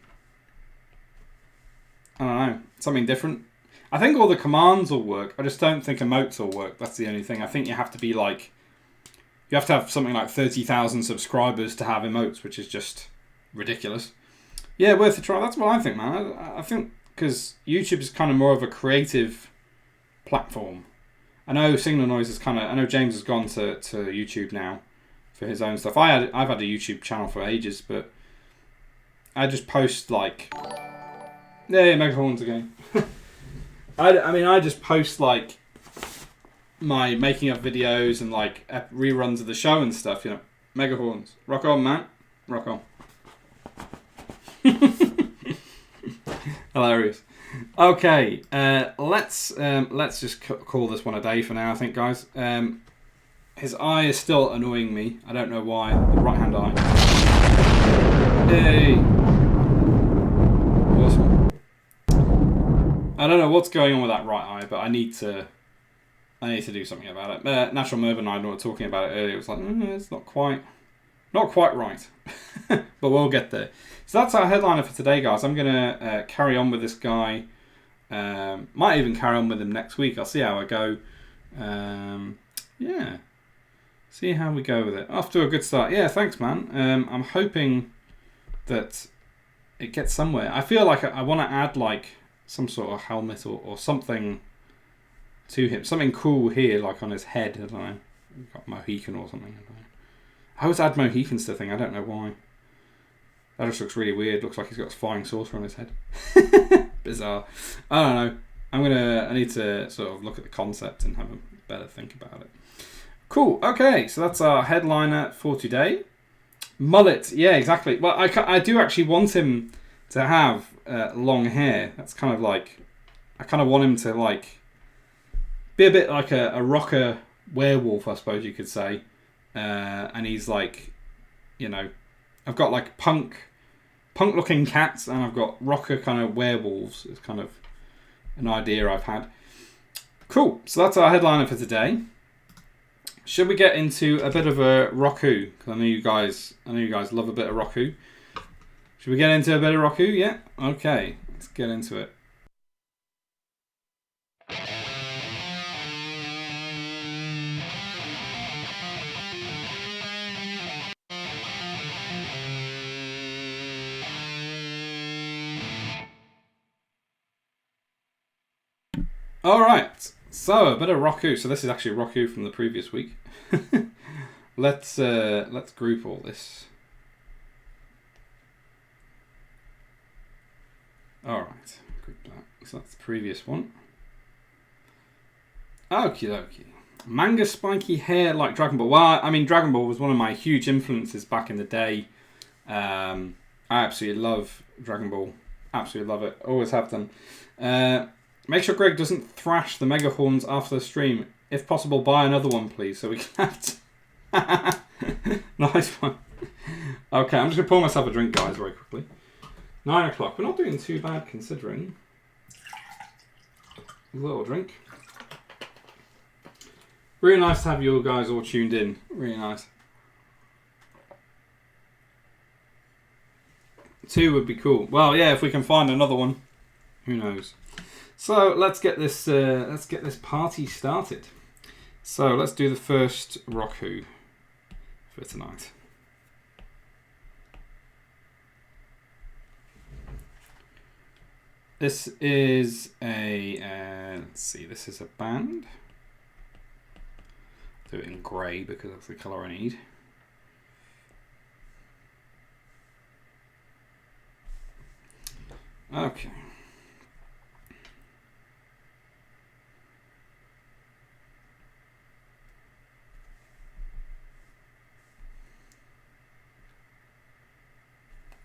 I don't know, something different. I think all the commands will work. I just don't think emotes will work. That's the only thing. I think you have to be like, you have to have something like 30,000 subscribers to have emotes, which is just ridiculous. Yeah, worth a try. That's what I think, man. I think because YouTube is kind of more of a creative platform. I know Signal Noise is kind of. I know James has gone to YouTube now for his own stuff. I've had a YouTube channel for ages, but I just post like. Yeah, Mega Horns again. I mean, I just post like my making of videos and like reruns of the show and stuff. You know, Mega Horns, rock on, man, rock on. Hilarious. Okay, let's just call this one a day for now. I think, guys. His eye is still annoying me. I don't know why. The right hand eye. Hey. Awesome. I don't know what's going on with that right eye, but I need to do something about it. Natural Merv and I were talking about it earlier. It was like, it's not quite right. But we'll get there. So that's our headliner for today, guys. I'm going to carry on with this guy. Might even carry on with him next week. I'll see how I go. Yeah. See how we go with it. Off to a good start. Yeah, thanks, man. I'm hoping that it gets somewhere. I feel like I want to add like some sort of helmet or something to him. Something cool here, like on his head. I don't know. Got Mohican or something. I don't know. I always add Mohicans to thing. I don't know why. That just looks really weird. Looks like he's got a flying saucer on his head. Bizarre. I don't know. I need to sort of look at the concept and have a better think about it. Cool. Okay, so that's our headliner for today. Mullet. Yeah, exactly. Well, I do actually want him to have long hair. That's kind of like... I kind of want him to like be a bit like a rocker werewolf, I suppose you could say. And he's like, you know... I've got like punk-looking cats, and I've got rocker kind of werewolves. It's kind of an idea I've had. Cool. So that's our headliner for today. Should we get into a bit of a Roku? Because I know you guys love a bit of Roku. Should we get into a bit of Roku? Yeah. Okay. Let's get into it. All right, so a bit of Roku. So this is actually Roku from the previous week. Let's group all this. All right, group that. So that's the previous one. Okie dokie. Manga spiky hair like Dragon Ball. Well, I mean, Dragon Ball was one of my huge influences back in the day. I absolutely love Dragon Ball. Absolutely love it. Always have done. Make sure Greg doesn't thrash the mega horns after the stream. If possible, buy another one, please, so we can have to... Nice one. Okay, I'm just going to pour myself a drink, guys, very quickly. 9 o'clock. We're not doing too bad, considering. A little drink. Really nice to have you guys all tuned in. Really nice. 2 would be cool. Well, yeah, if we can find another one. Who knows? So let's get this party started. So let's do the first Roku for tonight. This is a let's see. This is a band. Do it in grey because that's the colour I need. Okay.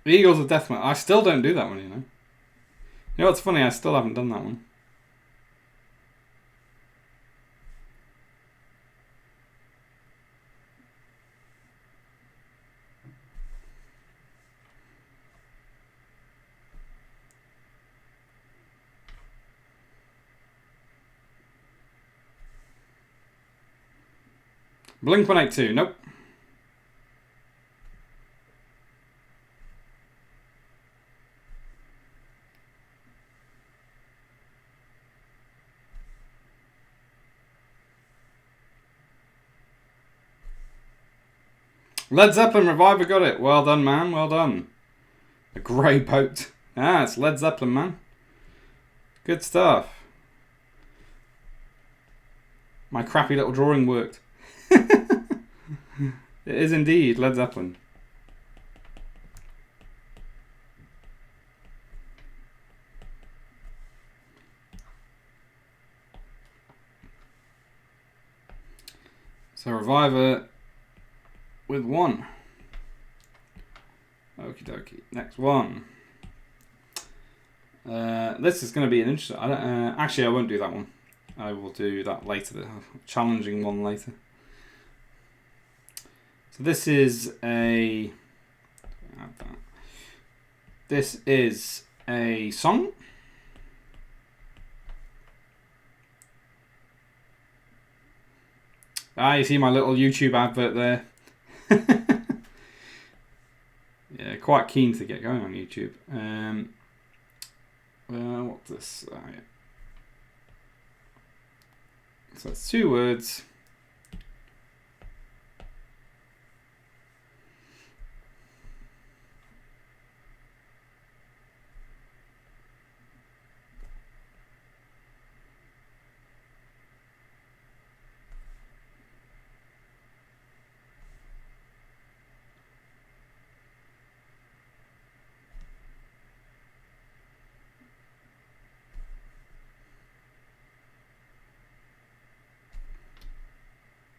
The Eagles of Death Metal. I still don't do that one, you know. You know what's funny? I still haven't done that one. Blink-182. Nope. Led Zeppelin Reviver got it. Well done, man. Well done. A grey boat. Ah, it's Led Zeppelin, man. Good stuff. My crappy little drawing worked. It is indeed Led Zeppelin. So Reviver with 1. Okie dokie. Next one. This is going to be an interesting... actually, I won't do that one. I will do that later. The challenging one later. So this is a... This is a song. Ah, you see my little YouTube advert there. Yeah, quite keen to get going on YouTube. What's this? Yeah. So it's 2 words.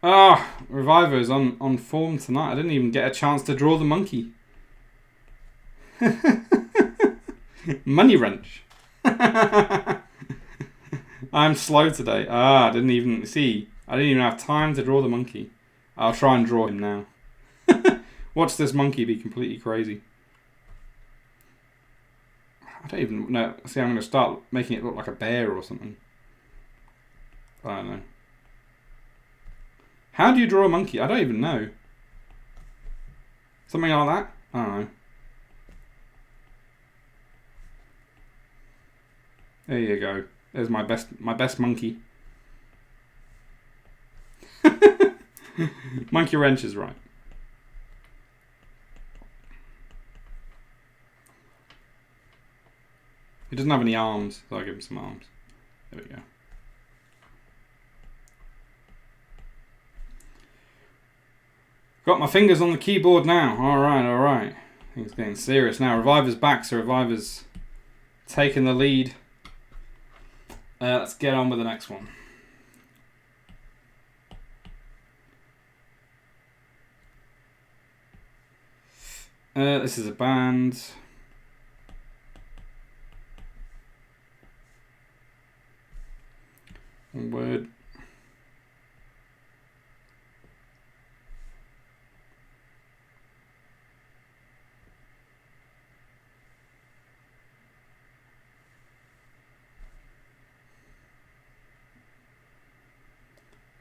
Ah, Reviver is on form tonight. I didn't even get a chance to draw the monkey. Money wrench. I'm slow today. Ah, I didn't even have time to draw the monkey. I'll try and draw him now. Watch this monkey be completely crazy. I don't even know. See, I'm going to start making it look like a bear or something. I don't know. How do you draw a monkey? I don't even know. Something like that? I don't know. There you go. There's my best monkey. Monkey wrench is right. He doesn't have any arms, so I'll give him some arms. There we go. Got my fingers on the keyboard now. Alright. Things getting serious now. Reviver's back, so Reviver's taking the lead. Let's get on with the next one. This is a band. One word.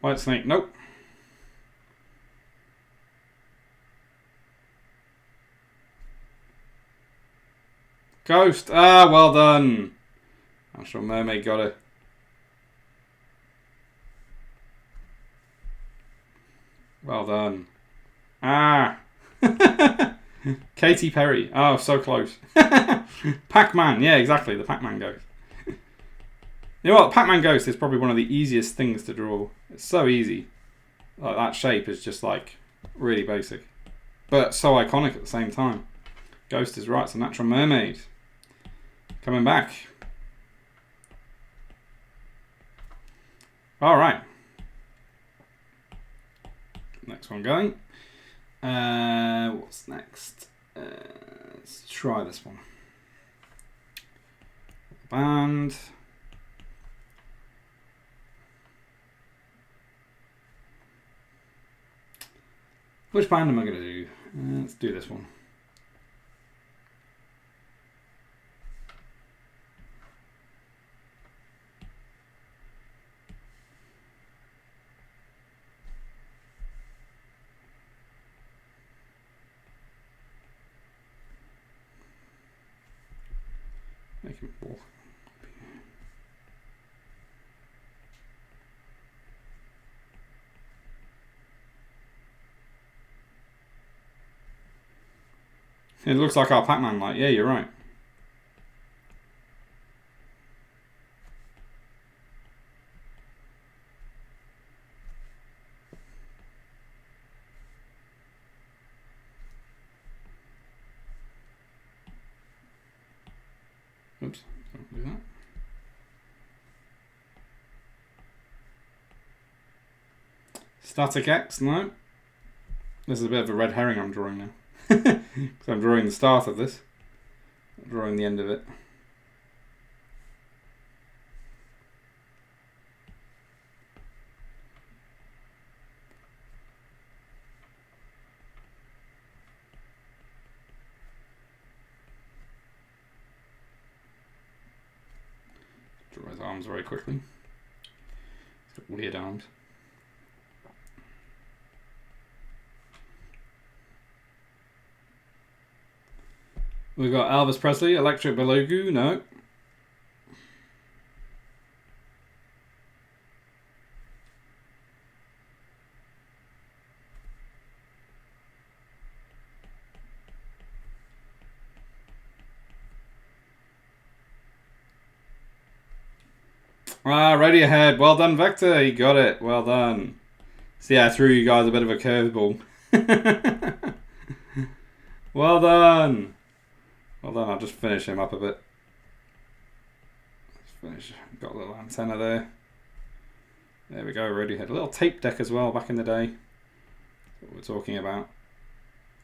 White snake, nope. Ghost, ah, well done. Natural Mermaid got it. Well done. Ah. Katy Perry, oh, so close. Pac-Man, yeah, exactly, the Pac-Man ghost. You know what? Pac-Man Ghost is probably one of the easiest things to draw. It's so easy. Like, that shape is just like really basic, but so iconic at the same time. Ghost is right. It's a Natural Mermaid coming back. All right. Next one going. What's next? Let's try this one. Band. Which band am I going to do? Let's do this one. Make him walk. It looks like our Pac-Man light. Yeah, you're right. Oops, don't do that. Static X, no. This is a bit of a red herring I'm drawing now. Because I'm drawing the start of this. I'm drawing the end of it. Draw his arms very quickly. He's got weird arms. We've got Elvis Presley, Electric Beluga, no. Ah, Radiohead. Well done, Vector. You got it. Well done. See, I threw you guys a bit of a curveball. Well done. Well done. I'll just finish him up a bit. Let's finish. Got a little antenna there. There we go. Radiohead. A little tape deck as well back in the day. That's what we're talking about.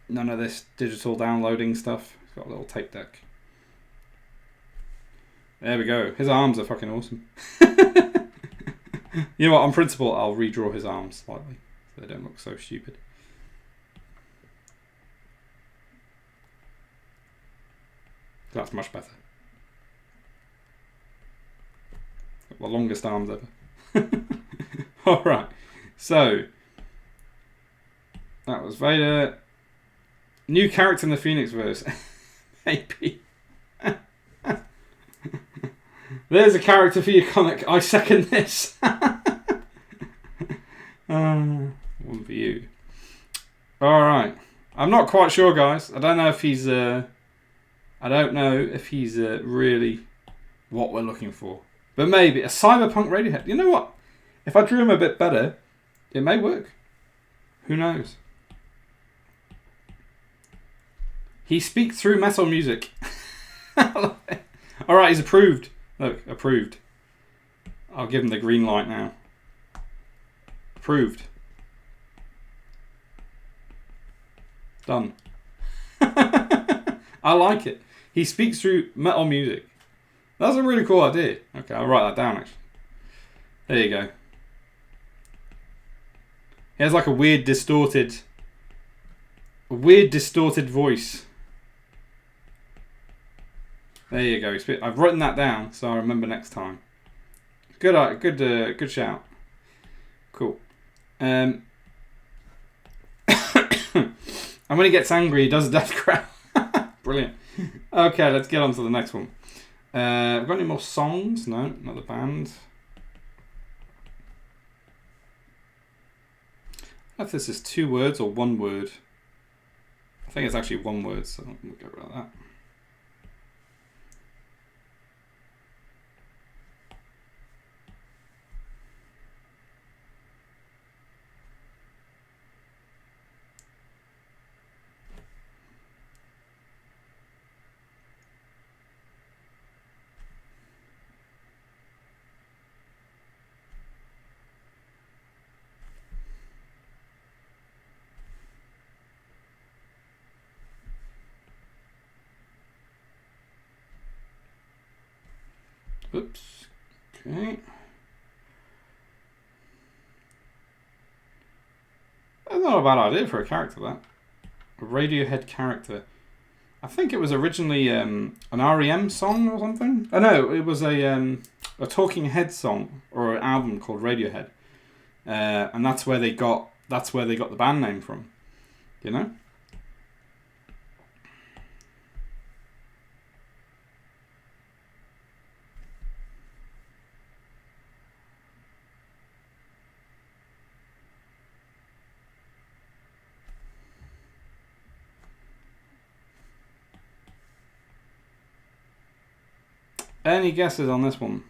None of this digital downloading stuff. It's got a little tape deck. There we go. His arms are fucking awesome. You know what? On principle, I'll redraw his arms slightly so they don't look so stupid. That's much better. The longest arms ever. Alright. So, that was Vader. New character in the Phoenix verse. Maybe. There's a character for your comic. I second this. One for you. Alright. I'm not quite sure, guys. I don't know if he's really what we're looking for. But maybe a cyberpunk Radiohead. You know what? If I drew him a bit better, it may work. Who knows? He speaks through metal music. Alright, he's approved. Look, approved. I'll give him the green light now. Approved. Done. I like it. He speaks through metal music. That's a really cool idea. Okay, I'll write that down actually. There you go. He has like a weird distorted voice. There you go. I've written that down so I remember next time. Good shout. Cool. And when he gets angry, he does a death grab. Brilliant. Okay, let's get on to the next one. We've got any more songs? No, not the band. I don't know if this is 2 words or 1 word. I think it's actually 1 word, so we'll go with that. Oops. Okay. That's not a bad idea for a character, that. A Radiohead character. I think it was originally an REM song or something. Oh no, it was a Talking Head song or an album called Radiohead, and that's where they got the band name from. You know. Any guesses on this one?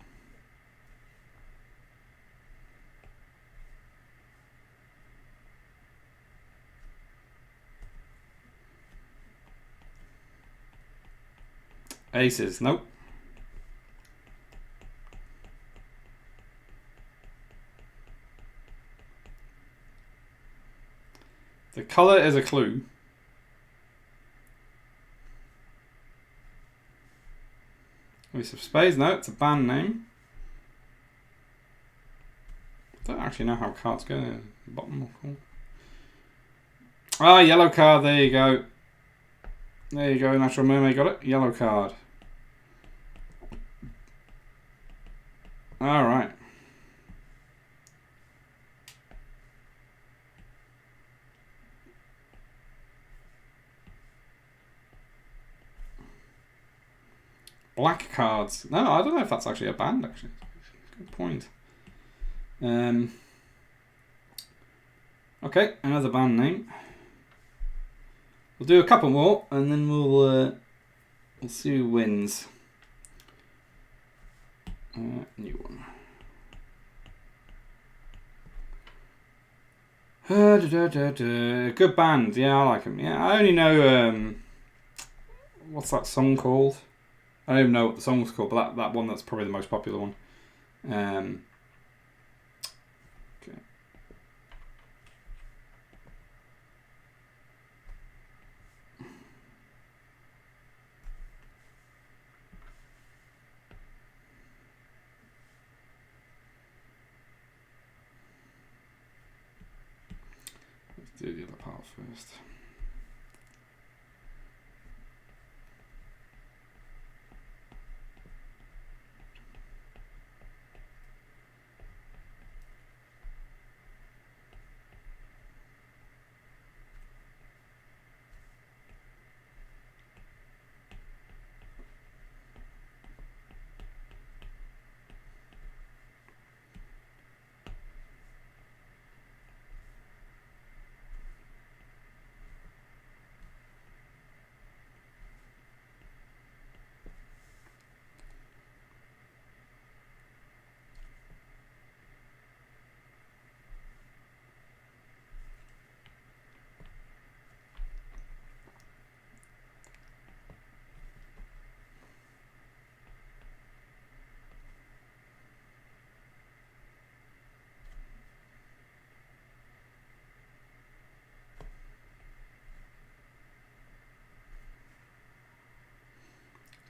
Aces, nope. The colour is a clue. Ace of Spades, no, it's a band name. I don't actually know how cards go there. Bottom or four. Ah, yellow card, there you go. There you go, Natural Mermaid got it. Yellow card. Alright. Black cards. No, I don't know if that's actually a band, actually. Good point. Okay, another band name. We'll do a couple more, and then we'll see who wins. New one. Good band. Yeah, I like them. Yeah, I only know what's that song called? I don't even know what the song's called, but that one, that's probably the most popular one. Okay. Let's do the other part first.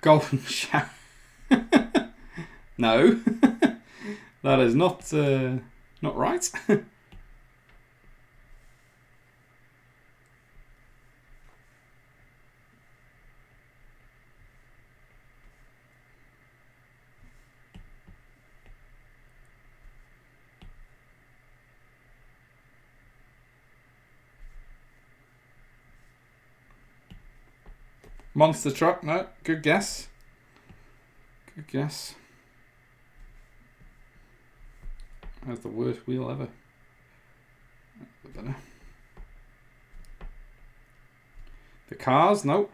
Golden Shower. No, that is not right. Monster Truck, no, good guess. Good guess. That's the worst wheel ever. Better. The Cars, nope.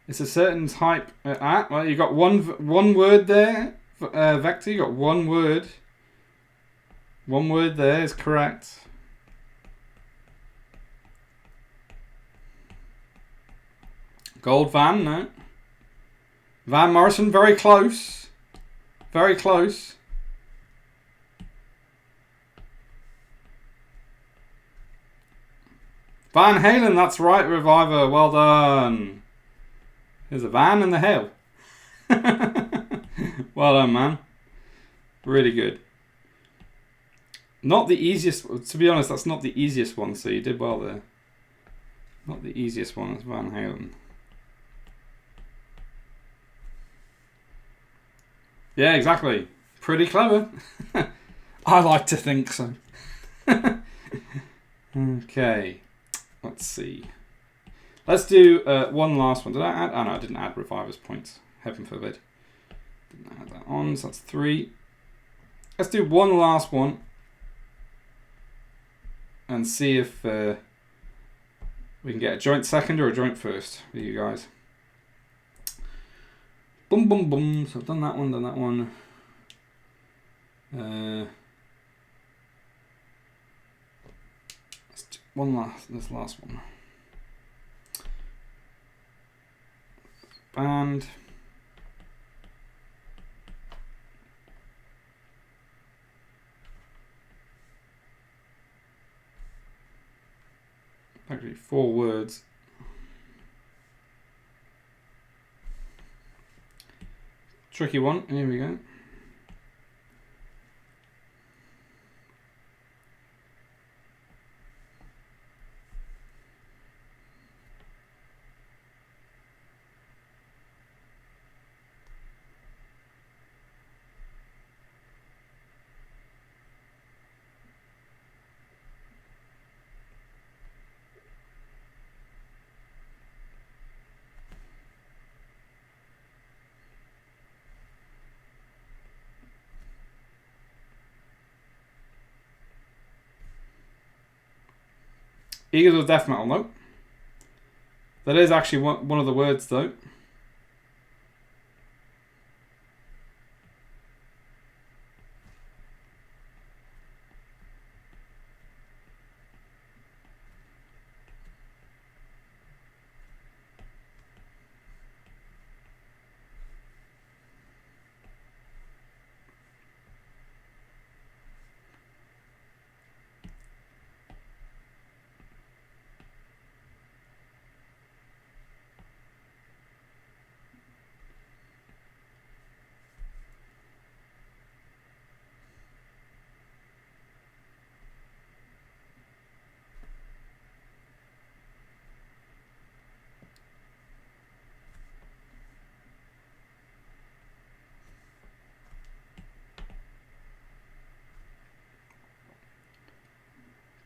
It's a certain type. Well, you got one word there. Vector, you got one word. One word there is correct. Gold van, no. Van Morrison, very close. Very close. Van Halen, that's right, Reviver. Well done. There's a van and the hail. Well done, man. Really good. Not the easiest, to be honest, that's not the easiest one, so you did well there. Not the easiest one, it's Van Halen. Yeah, exactly. Pretty clever. I like to think so. Okay. Let's see. Let's do one last one. Did I add? Oh no, I didn't add Reviver's points. Heaven forbid. Didn't add that on, so that's 3. Let's do one last one. and see if we can get a joint second or a joint first for you guys. Boom, boom, boom. So I've done that one, this last one. Band. Actually, 4 words. Tricky one. Here we go. Eagles of death metal, no. That is actually one of the words, though.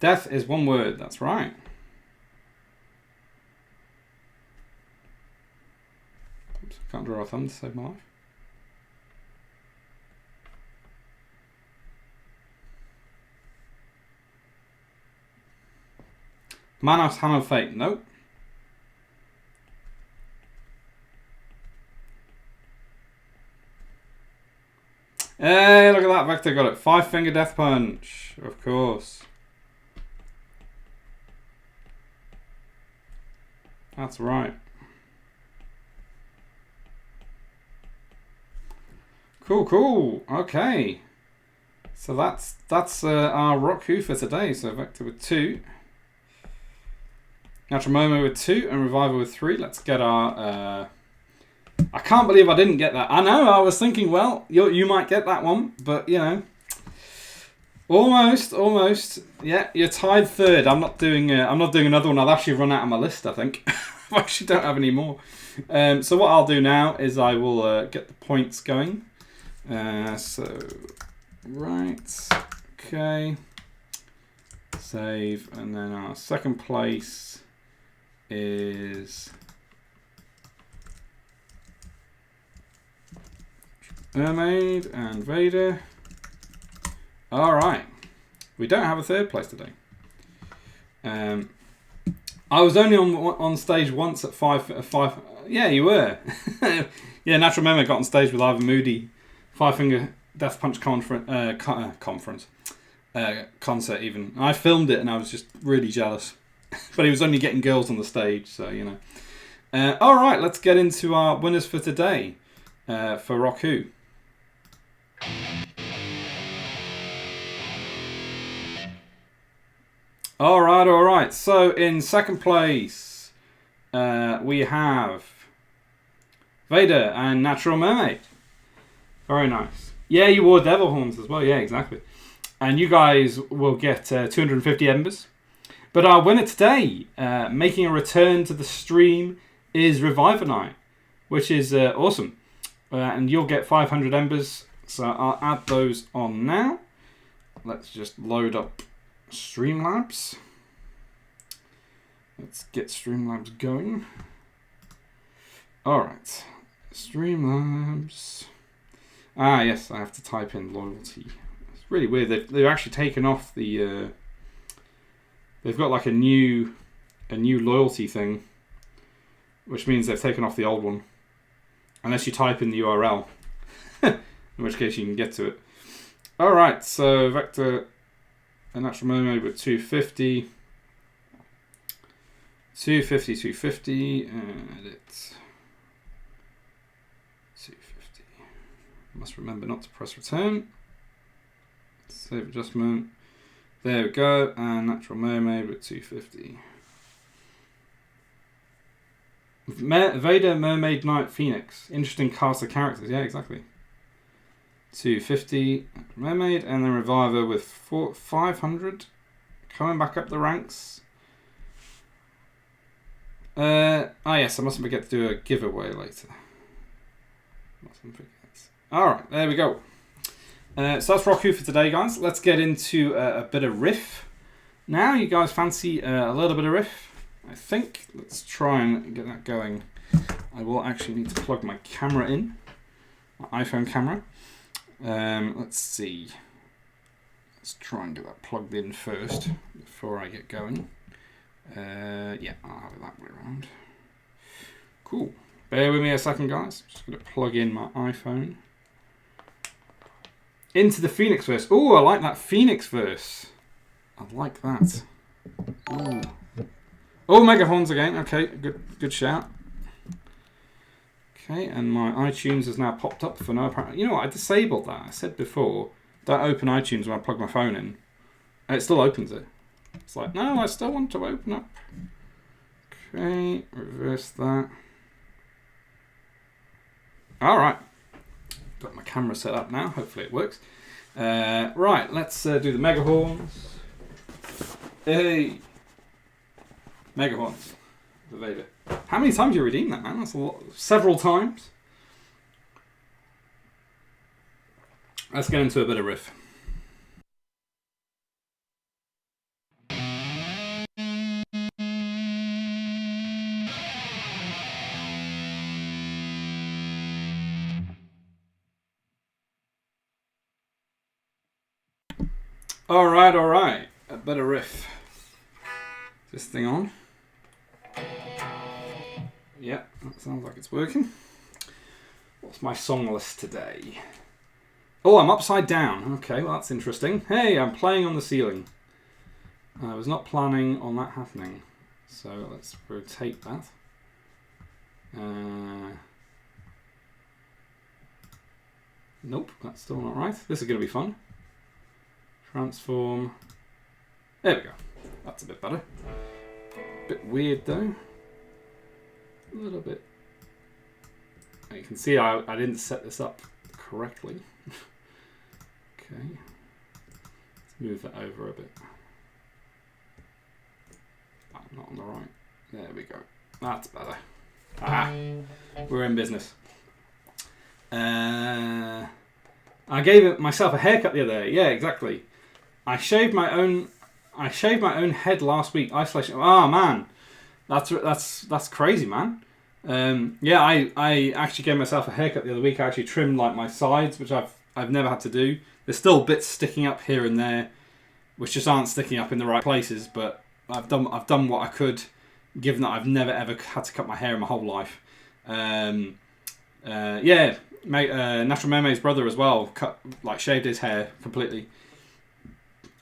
Death is one word, that's right. Oops, can't draw a thumb to save my life. Manos Hand of Fate, nope. Hey, look at that, Vector got it. 5-finger death punch, of course. That's right. Cool, cool. Okay. So that's our Rock Who for today. So Vector with 2. Natural Momo with 2 and Revival with 3. Let's get our... I can't believe I didn't get that. I know, I was thinking, well, you might get that one, but, you know. Almost. Yeah, you're tied 3rd. I'm not doing another one. I'll actually run out of my list, I think. I actually don't have any more. So what I'll do now is I will get the points going. So, right. Okay. Save. And then our second place is... Mermaid and Vader. Alright. We don't have a 3rd place today. I was only on stage once at 5. Yeah, you were. Yeah, Natural Memo got on stage with Ivan Moody. 5-finger Death Punch concert even. I filmed it and I was just really jealous. But he was only getting girls on the stage, so you know. Alright, let's get into our winners for today. For Rock Who. Alright. So in second place, we have Vader and Natural Mermaid. Very nice. Yeah, you wore Devil Horns as well. Yeah, exactly. And you guys will get 250 embers. But our winner today, making a return to the stream, is Reviver Night, which is awesome. And you'll get 500 embers. So I'll add those on now. Let's just load up Streamlabs. Let's get Streamlabs going. Alright. Streamlabs. Ah, yes, I have to type in loyalty. It's really weird. They've actually taken off the they've got like a new loyalty thing, which means they've taken off the old one, unless you type in the URL, in which case you can get to it. All right, so vector, a natural mermaid with 250, 250, edit. 250. Must remember not to press return. Save adjustment. There we go. And natural mermaid with 250. Vader, Mermaid, Knight, Phoenix. Interesting cast of characters. Yeah, exactly. 250 mermaid, and then reviver with 500. Coming back up the ranks. Yes, I mustn't forget to do a giveaway later. Mustn't forget. Alright, there we go. So that's Roku for today, guys. Let's get into a bit of Riff. Now, you guys fancy a little bit of Riff? I think. Let's try and get that going. I will actually need to plug my camera in. My iPhone camera. Let's see. Let's try and get that plugged in first before I get going. Yeah, I'll have it that way around. Cool. Bear with me a second, guys. I'm just going to plug in my iPhone. Into the Phoenix verse. Oh, I like that Phoenix verse. I like that. Ooh. Oh, mega horns again. Okay, good shout. Okay, and my iTunes has now popped up for no apparent. You know what? I disabled that. I said before, don't open iTunes when I plug my phone in. And it still opens it. It's like, no, I still want to open up. Okay, reverse that. All right. Got my camera set up now. Hopefully it works. Right, let's do the mega horns. Hey. Mega horns. The Vader. How many times do you redeem that, man? That's a lot. Several times. Let's get into a bit of Riff. All right. A bit of Riff. Is this thing on? Yeah, that sounds like it's working. What's my song list today? Oh, I'm upside down. Okay, well that's interesting. Hey, I'm playing on the ceiling. I was not planning on that happening. So let's rotate that. Nope, that's still not right. This is going to be fun. Transform. There we go. That's a bit better. Bit weird though. A little bit. You can see I didn't set this up correctly. Okay. Let's move that over a bit. Oh, not on the right. There we go. That's better. Ah, we're in business. I gave myself a haircut the other day. Yeah, exactly. I shaved my own head last week. Isolation. Oh man, that's crazy, man. Yeah, I actually gave myself a haircut the other week. I actually trimmed like my sides, which I've never had to do. There's still bits sticking up here and there, which just aren't sticking up in the right places. But I've done what I could, given that I've never ever had to cut my hair in my whole life. Yeah, Natural Mermaid's brother as well shaved his hair completely.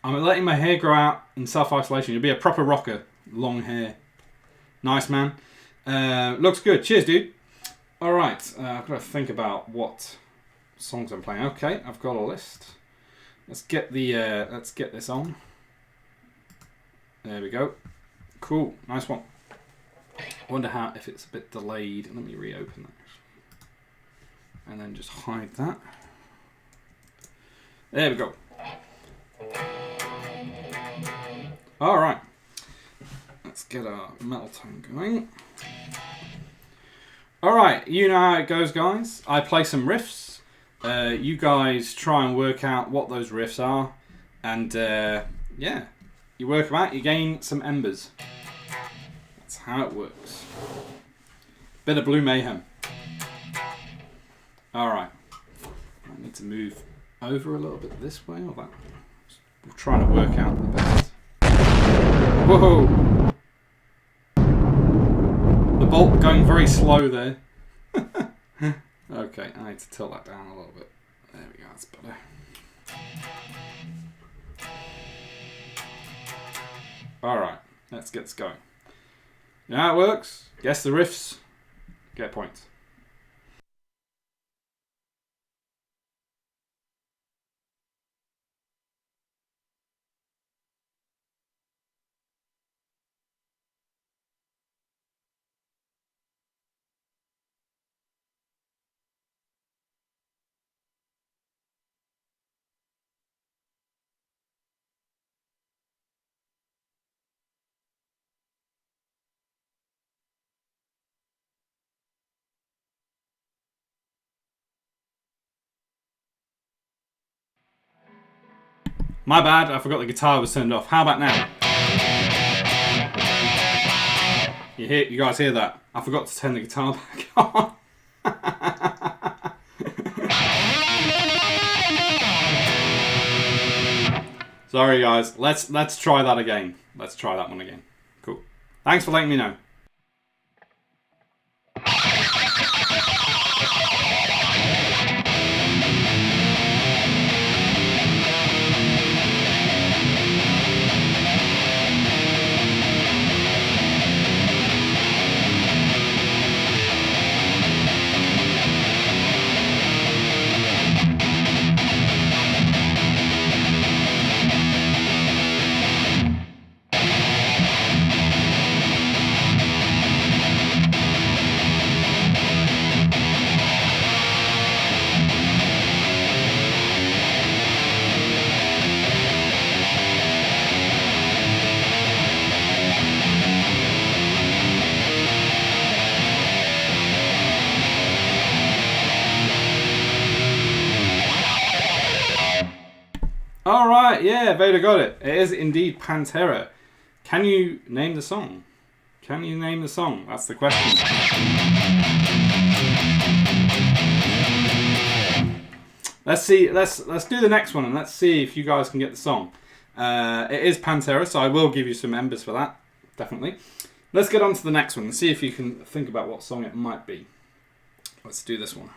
I'm letting my hair grow out in self-isolation. You'll be a proper rocker. Long hair. Nice, man. Looks good. Cheers, dude. All right. I've got to think about what songs I'm playing. Okay, I've got a list. Let's get this on. There we go. Cool. Nice one. I wonder if it's a bit delayed. Let me reopen that. And then just hide that. There we go. All right. Let's get our metal tone going. All right. You know how it goes, guys. I play some riffs. You guys try and work out what those riffs are. And yeah, you work them out. You gain some embers. That's how it works. Bit of Blue Mayhem. Alright. I need to move over a little bit this way or that. We're trying to work out the best. Whoa! The bolt going very slow there. Okay, I need to tilt that down a little bit. There we go, that's better. Alright, let's get this going. You know how it works? Guess the riffs, get points. My bad, I forgot the guitar was turned off. How about now? You guys hear that? I forgot to turn the guitar back on. Sorry guys, let's try that again. Let's try that one again. Cool. Thanks for letting me know. Alright, yeah, Vader got it. It is indeed Pantera. Can you name the song? Can you name the song? That's the question. Let's see, let's do the next one and let's see if you guys can get the song. It is Pantera, so I will give you some embers for that. Definitely. Let's get on to the next one and see if you can think about what song it might be. Let's do this one.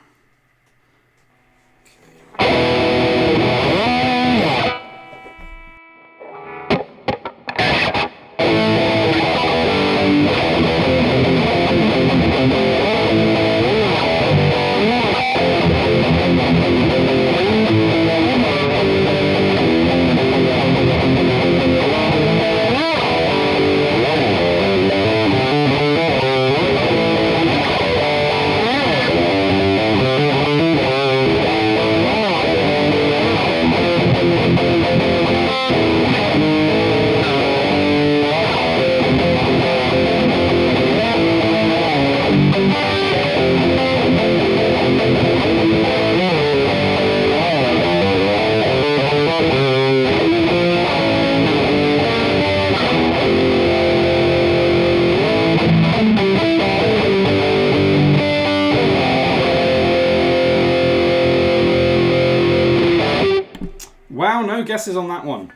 Wow, no guesses on that one.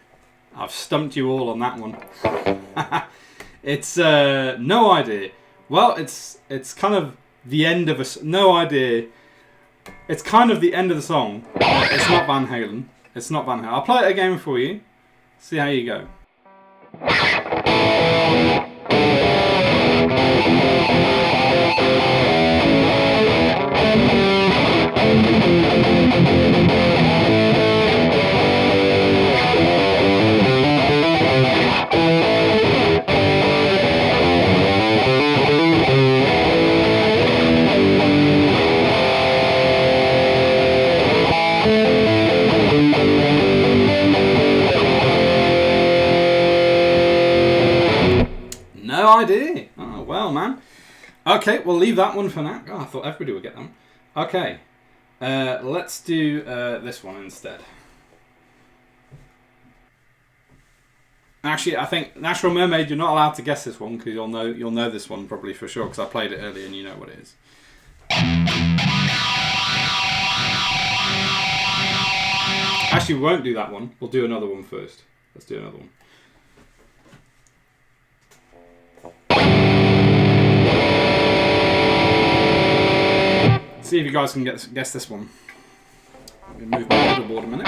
I've stumped you all on that one. It's no idea. Well, it's kind of the end of no idea. It's kind of the end of the song. It's not Van Halen. It's not Van Halen. I'll play it again for you. See how you go. No idea. Oh, well, man. Okay, we'll leave that one for now. Oh, I thought everybody would get that one. Okay. Let's do this one instead. Actually, I think Natural Mermaid, you're not allowed to guess this one because you'll know this one probably for sure because I played it earlier and you know what it is. Actually, we won't do that one. We'll do another one first. Let's do another one. See if you guys can guess this one. Let me move my pedalboard a minute.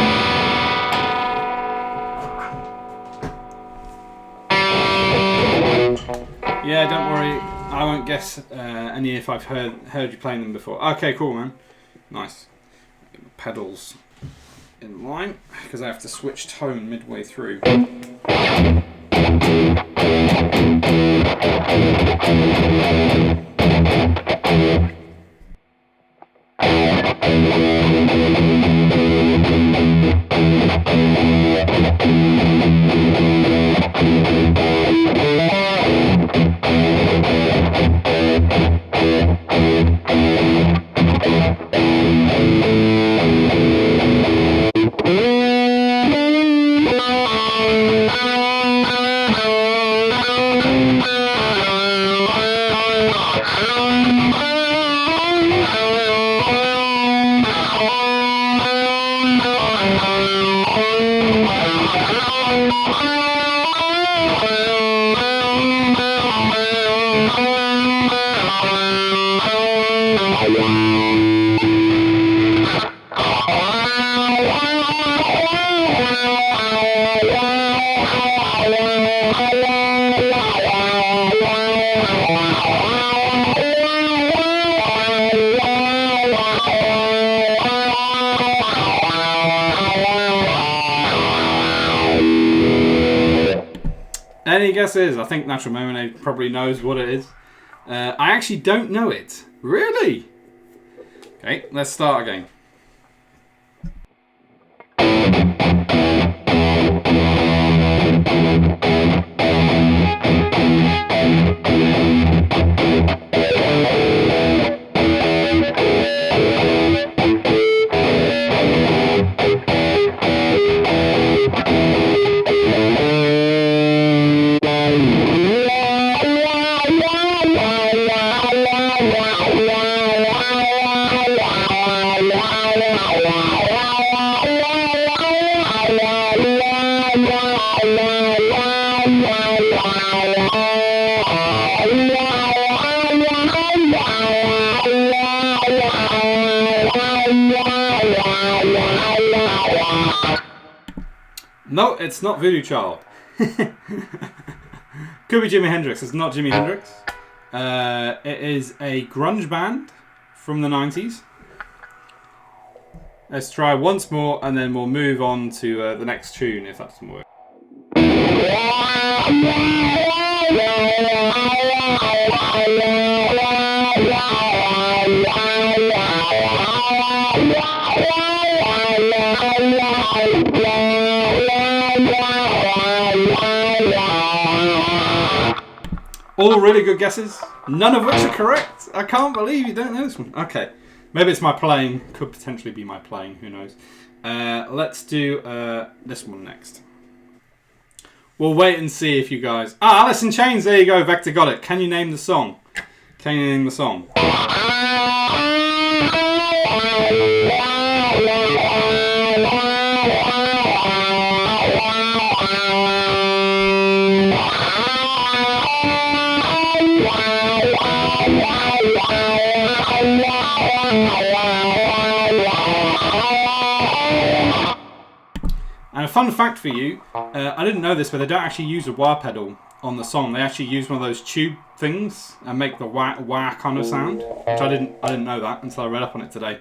Yeah, don't worry. I won't guess any if I've heard you playing them before. Okay, cool, man. Nice. Get my pedals in line because I have to switch tone midway through. Any guesses? I think Natural Mermaid probably knows what it is. I actually don't know it. Really? Okay, let's start again. No, it's not Voodoo Child. Could be Jimi Hendrix. It's not Jimi Hendrix. It is a grunge band from the 90s. Let's try once more and then we'll move on to the next tune if that doesn't work. All really good guesses, none of which are correct. I can't believe you don't know this one. Okay, maybe it's my playing. Could potentially be my playing, who knows. Let's do this one next. We'll wait and see if you guys... Ah, Alice in Chains, there you go, Vector got it. Can you name the song? Can you name the song? And a fun fact for you, I didn't know this, but they don't actually use a wah pedal on the song. They actually use one of those tube things and make the wah kind of sound, which I didn't know that until I read up on it today.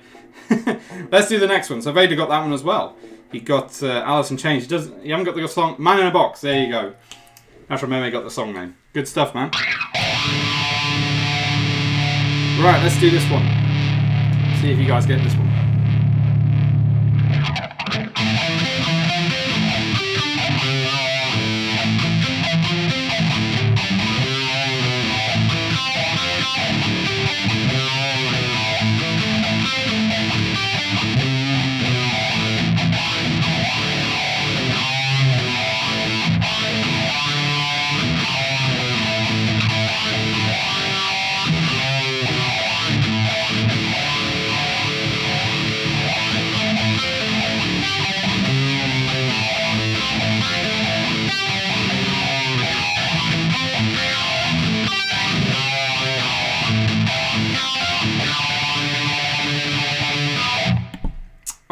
Let's do the next one. So Vader got that one as well. He got Alice in Chains. He haven't got the song Man in a Box. There you go. Natural Mermaid got the song name. Good stuff, man. Right, let's do this one. See if you guys get this one.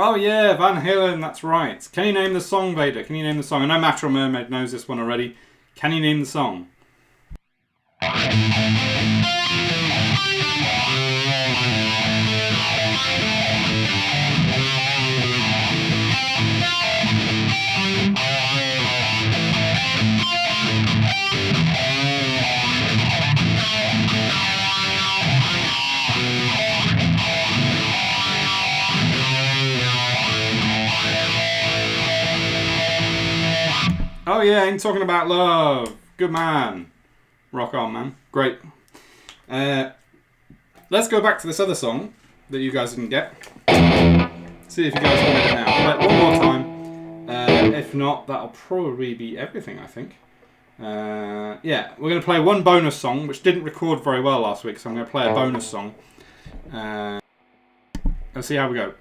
Oh yeah, Van Halen, that's right. Can you name the song, Vader? Can you name the song? I know Natural Mermaid knows this one already. Can you name the song? Oh yeah, ain't talking about love. Good man. Rock on, man. Great. Let's go back to this other song that you guys didn't get. See if you guys can get it now. Play it one more time. If not, that'll probably be everything, I think. Yeah, we're going to play one bonus song, which didn't record very well last week, so I'm going to play a bonus song. Let's see how we go.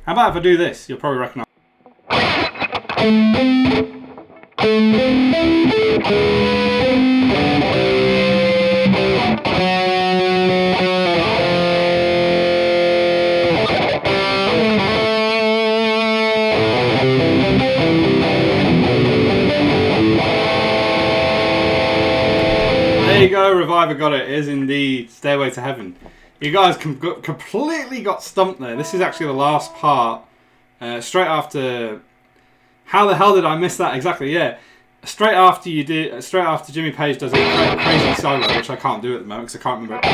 How about if I do this? You'll probably recognise. There you go, Reviver got it. It is indeed Stairway to Heaven. You guys completely got stumped there. This is actually the last part. Straight after... How the hell did I miss that exactly? Yeah. Straight after Jimmy Page does a crazy solo, which I can't do at the moment because I can't remember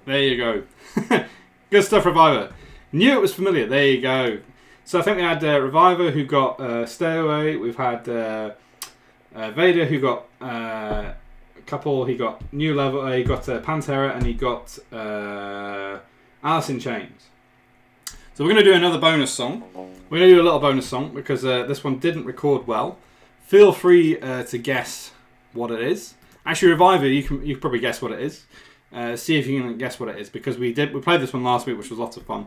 There you go. Good stuff, Reviver. Knew it was familiar. There you go. So I think we had Reviver who got Stay Away. We've had Vader who got a couple. He got New Level. He got Pantera and he got Alice in Chains. So we're going to do another bonus song. We're going to do a little bonus song because this one didn't record well. Feel free to guess what it is. Actually, Reviver, you can probably guess what it is. See if you can guess what it is because we played this one last week, which was lots of fun.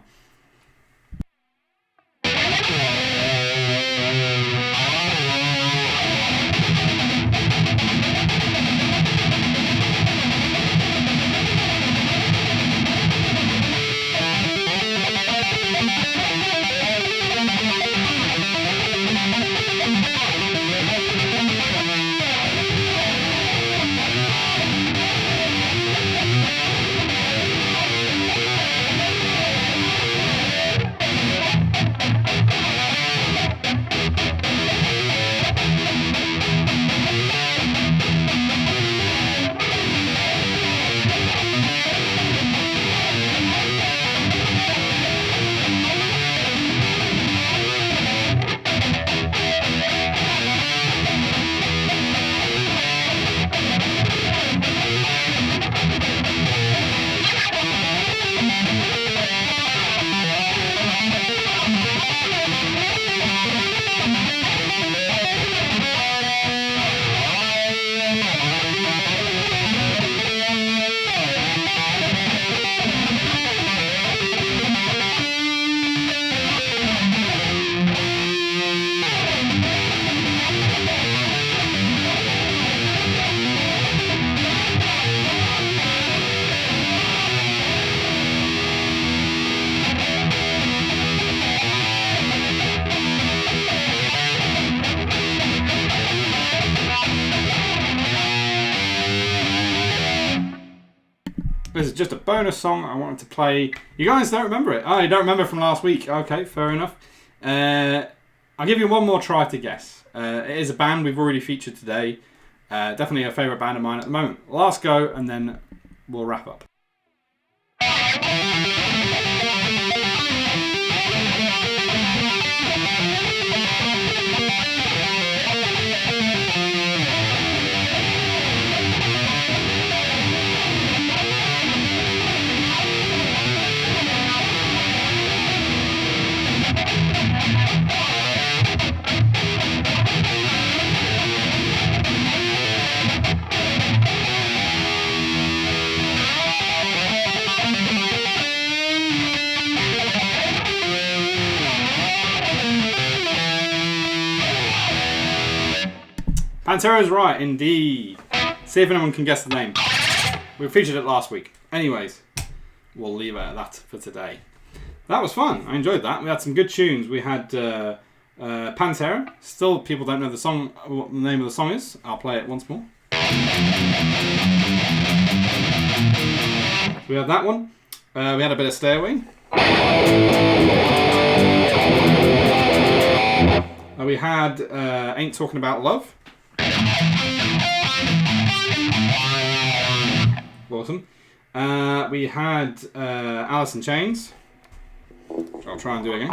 This is just a bonus song I wanted to play. You guys don't remember it? Oh, you don't remember from last week? Okay, fair enough. I'll give you one more try to guess. It is a band we've already featured today. Definitely a favourite band of mine at the moment. Last go, and then we'll wrap up. Pantera's right, indeed. See if anyone can guess the name. We featured it last week. Anyways, we'll leave it at that for today. That was fun. I enjoyed that. We had some good tunes. We had Pantera. Still, people don't know the song. What the name of the song is. I'll play it once more. We had that one. We had a bit of Stairway. We had Ain't Talking About Love. Awesome. We had Alice in Chains, which I'll try and do again.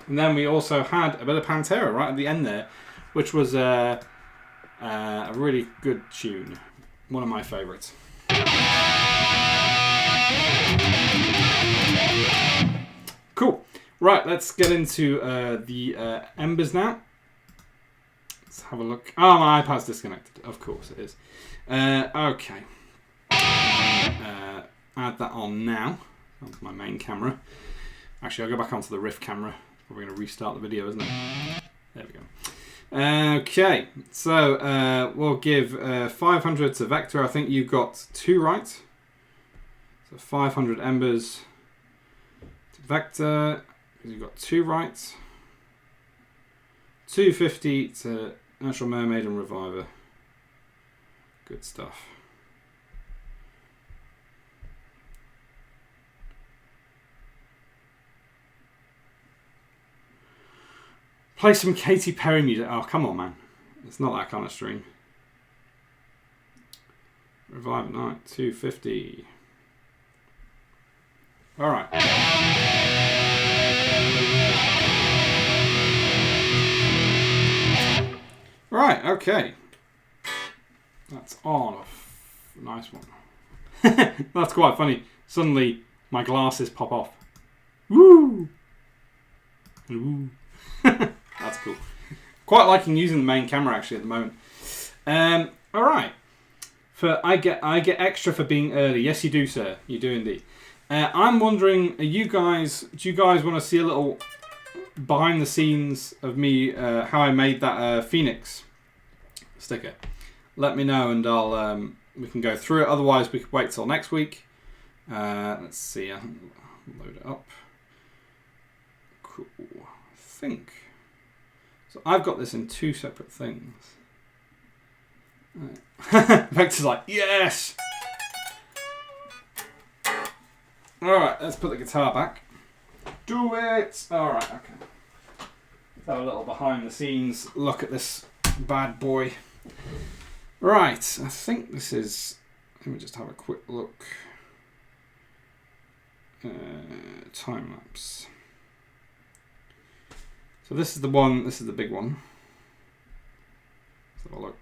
And then we also had a bit of Pantera right at the end there, which was a really good tune. One of my favourites. Cool. Right, let's get into the embers now. Let's have a look. Oh, my iPad's disconnected. Of course it is. Okay. Add that on now. Onto my main camera. Actually, I'll go back onto the Riff camera. We're going to restart the video, isn't it? There we go. Okay, so we'll give 500 to Vector. I think you got 2 right. So 500 embers to Vector. You've got 2 right. 250 to Natural Mermaid and Reviver. Good stuff. Play some Katy Perry music. Oh, come on, man. It's not that kind of stream. Revive at night. 250. All right. Right, okay. That's on. Nice one. That's quite funny. Suddenly, my glasses pop off. Woo! Woo. That's cool. Quite liking using the main camera actually at the moment. All right. I get extra for being early. Yes, you do, sir. You do indeed. I'm wondering, do you guys want to see a little behind the scenes of me, how I made that Phoenix sticker? Let me know and I'll we can go through it. Otherwise, we could wait till next week. Let's see. I'll load it up. Cool. I think. So I've got this in 2 separate things. Right. Vector's like, yes! Alright, let's put the guitar back. Do it! Alright, okay. Let's have a little behind the scenes look at this bad boy. Right, I think this is... Let me just have a quick look. Time lapse. So this is the one, this is the big one. Let's have a look.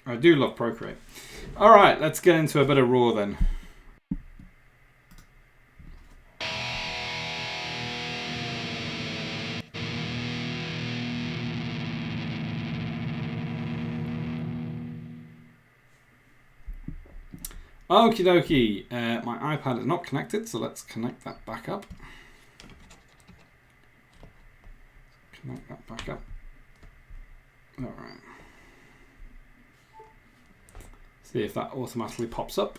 I do love Procreate. Alright, let's get into a bit of Raw then. Okie dokie, my iPad is not connected, so let's connect that back up. Connect that back up. Alright. See if that automatically pops up.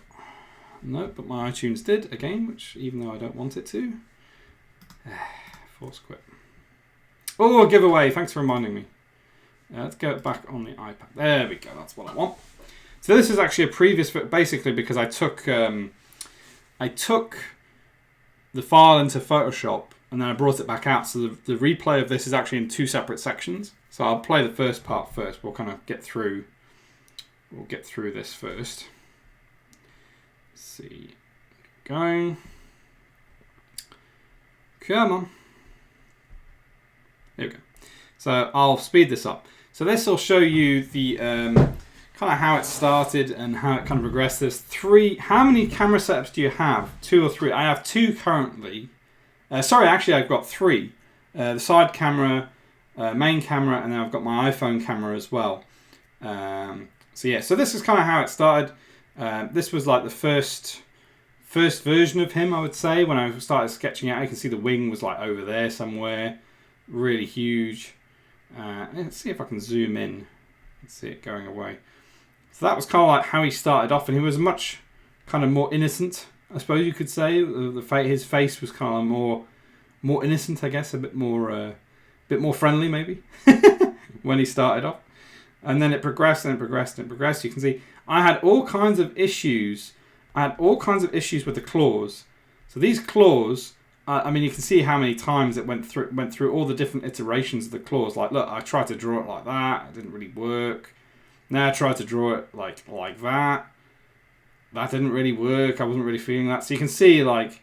No, but my iTunes did again, which even though I don't want it to. Force quit. Oh, giveaway, thanks for reminding me. Let's go back on the iPad. There we go, that's what I want. So this is actually a previous, basically because I took the file into Photoshop and then I brought it back out. So the replay of this is actually in 2 separate sections. So I'll play the first part first. We'll kind of get through. We'll get through this first. Let's see, going. Come on. There we go. So I'll speed this up. So this will show you the kind of how it started and how it kind of progressed. There's 3. How many camera setups do you have? 2 or 3? I have 2 currently. Sorry, actually I've got 3. The side camera, main camera, and then I've got my iPhone camera as well. So yeah, so this is kind of how it started. This was like the first version of him, I would say, when I started sketching out. You can see the wing was like over there somewhere, really huge. Let's see if I can zoom in and see it going away. So that was kind of like how he started off, and he was much kind of more innocent, I suppose you could say. His face was kind of more innocent, I guess, a bit more friendly maybe when he started off. And then it progressed and it progressed and it progressed. You can see I had all kinds of issues. With the claws. So these claws, I mean, you can see how many times it went through all the different iterations of the claws. Like, look, I tried to draw it like that. It didn't really work. Now I tried to draw it like that. That didn't really work. I wasn't really feeling that. So you can see, like,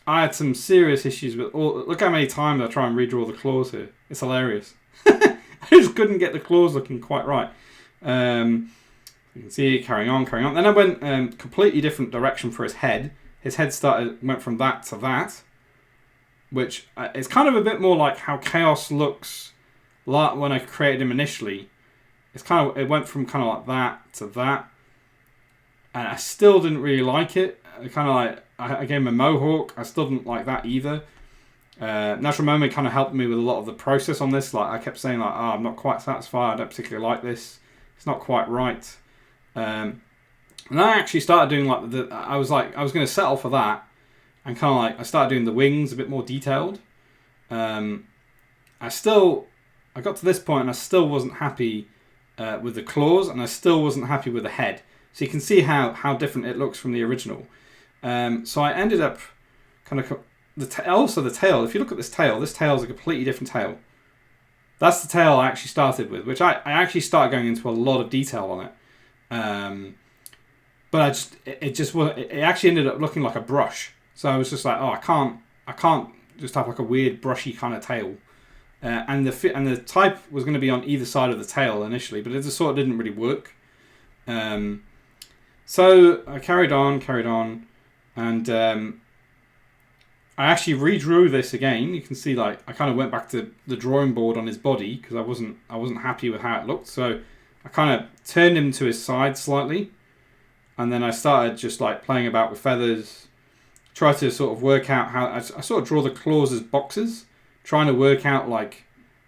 I had some serious issues with all. Look how many times I try and redraw the claws here. It's hilarious. I just couldn't get the claws looking quite right. You can see carrying on. Then I went completely different direction for his head. His head went from that to that, which is kind of a bit more like how Chaos looks like when I created him initially. It went from kind of like that to that, and I still didn't really like it. I gave him a mohawk. I still didn't like that either. Natural Moment kind of helped me with a lot of the process on this. Like I kept saying, like, I'm not quite satisfied. I don't particularly like this. It's not quite right. And I actually started doing like I was going to settle for that, and kind of like I started doing the wings a bit more detailed. I got to this point and I still wasn't happy with the claws, and I still wasn't happy with the head. So you can see how different it looks from the original. So I ended up kind of the tail. If you look at this tail is a completely different tail. That's the tail I actually started with, which I actually started going into a lot of detail on it. But it actually ended up looking like a brush. So I was just like, I can't just have like a weird brushy kind of tail. And the type was going to be on either side of the tail initially, but it just sort of didn't really work. So I carried on, and I actually redrew this again. You can see, like, I kind of went back to the drawing board on his body because I wasn't happy with how it looked. So I kind of turned him to his side slightly, and then I started just like playing about with feathers, try to sort of work out how I sort of draw the claws as boxes, trying to work out like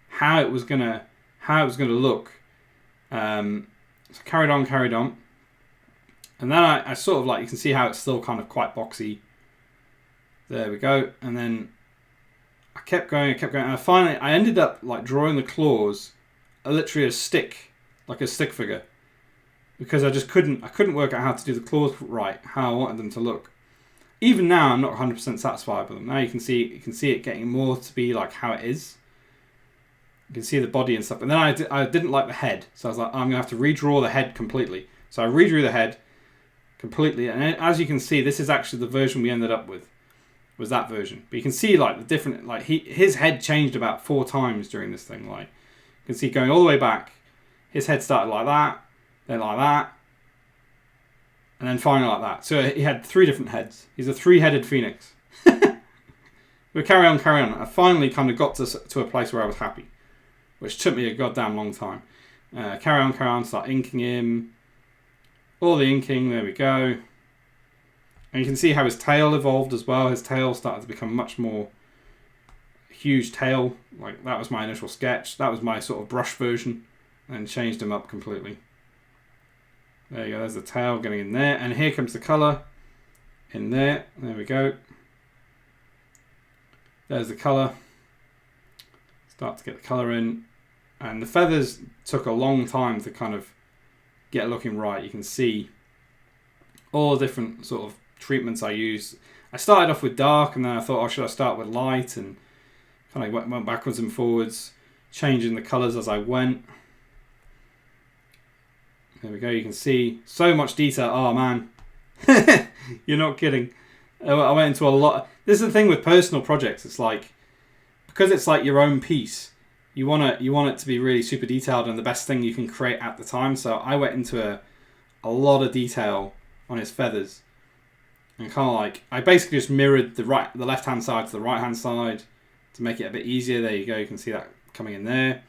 how it was gonna look. So carried on, and then I sort of, like, you can see how it's still kind of quite boxy. There we go, and then I kept going, and finally I ended up like drawing the claws literally a stick, like a stick figure, because I couldn't work out how to do the claws right, how I wanted them to look. Even now, I'm not 100% satisfied with them. Now you can see it getting more to be like how it is. You can see the body and stuff. And then I didn't like the head, so I was like, I'm gonna have to redraw the head completely. So I redrew the head completely, and as you can see, this is actually the version we ended up with. Was that version? But you can see like the different, like his head changed about 4 times during this thing. Like you can see going all the way back, his head started like that, then like that, and then finally like that. So he had 3 different heads. He's a 3-headed phoenix. But carry on. I finally kind of got to a place where I was happy, which took me a goddamn long time. Carry on, start inking him. All the inking, there we go. And you can see how his tail evolved as well. His tail started to become much more huge tail. Like, that was my initial sketch. That was my sort of brush version, and changed him up completely. There you go, there's the tail getting in there. And here comes the colour in there. There we go. There's the colour. Start to get the colour in. And the feathers took a long time to kind of get it looking right. You can see all the different sort of treatments I use. I started off with dark, and then I thought, oh, should I start with light? And kind of went backwards and forwards, changing the colours as I went. There we go. You can see so much detail. Oh man, you're not kidding. I went into a lot. This is the thing with personal projects. It's like, because it's like your own piece, you want it to be really super detailed and the best thing you can create at the time. So I went into a lot of detail on his feathers, and kind of like I basically just mirrored the left hand side to the right hand side to make it a bit easier. There you go. You can see that coming in there.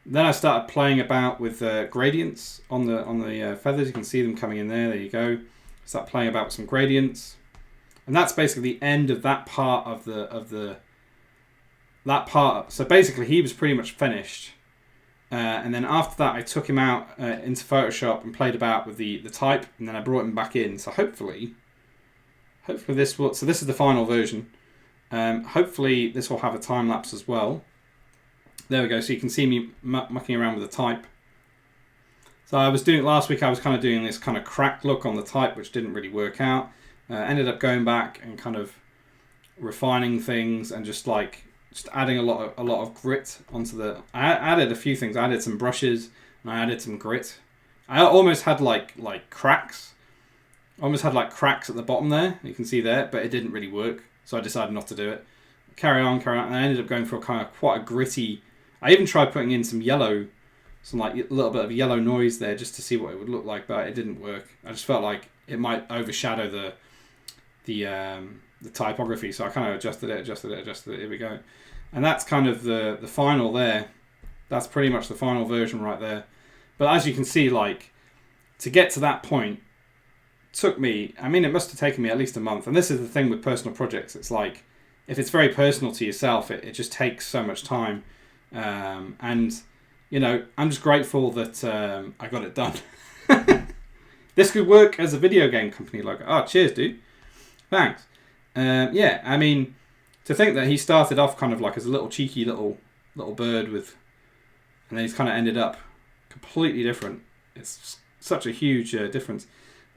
Then I started playing about with gradients on the feathers. You can see them coming in there. There you go. Start playing about with some gradients, and that's basically the end of that part of that part. So basically, he was pretty much finished. And then after that, I took him out into Photoshop and played about with the type, and then I brought him back in. So hopefully this will. So this is the final version. Hopefully this will have a time lapse as well. There we go. So you can see me mucking around with the type. So I was doing last week. I was kind of doing this kind of cracked look on the type, which didn't really work out. Ended up going back and kind of refining things and just adding a lot of grit onto the. I added a few things. I added some brushes and I added some grit. I almost had like cracks. Almost had like cracks at the bottom there. You can see there, but it didn't really work. So I decided not to do it. Carry on, and I ended up going for a kind of quite a gritty. I even tried putting in some yellow, some like a little bit of yellow noise there just to see what it would look like, but it didn't work. I just felt like it might overshadow the typography, so I kind of adjusted it. Here we go, and that's kind of the final there. That's pretty much the final version right there. But as you can see, like to get to that point took me. I mean, it must have taken me at least a month. And this is the thing with personal projects. It's like if it's very personal to yourself, it just takes so much time. And you know, I'm just grateful that I got it done. This could work as a video game company logo. Oh, cheers, dude. Thanks. Yeah, I mean, to think that he started off kind of like as a little cheeky little bird with, and then he's kind of ended up completely different. It's such a huge difference.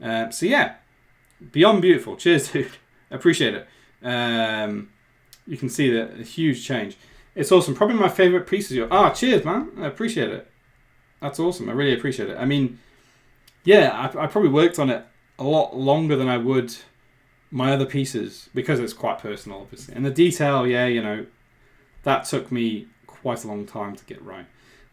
So yeah, beyond beautiful. Cheers, dude. Appreciate it. You can see that a huge change. It's awesome. Probably my favorite piece of cheers, man. I appreciate it. That's awesome. I really appreciate it. I mean, yeah, I probably worked on it a lot longer than I would my other pieces because it's quite personal, obviously. And the detail, yeah, you know, that took me quite a long time to get right.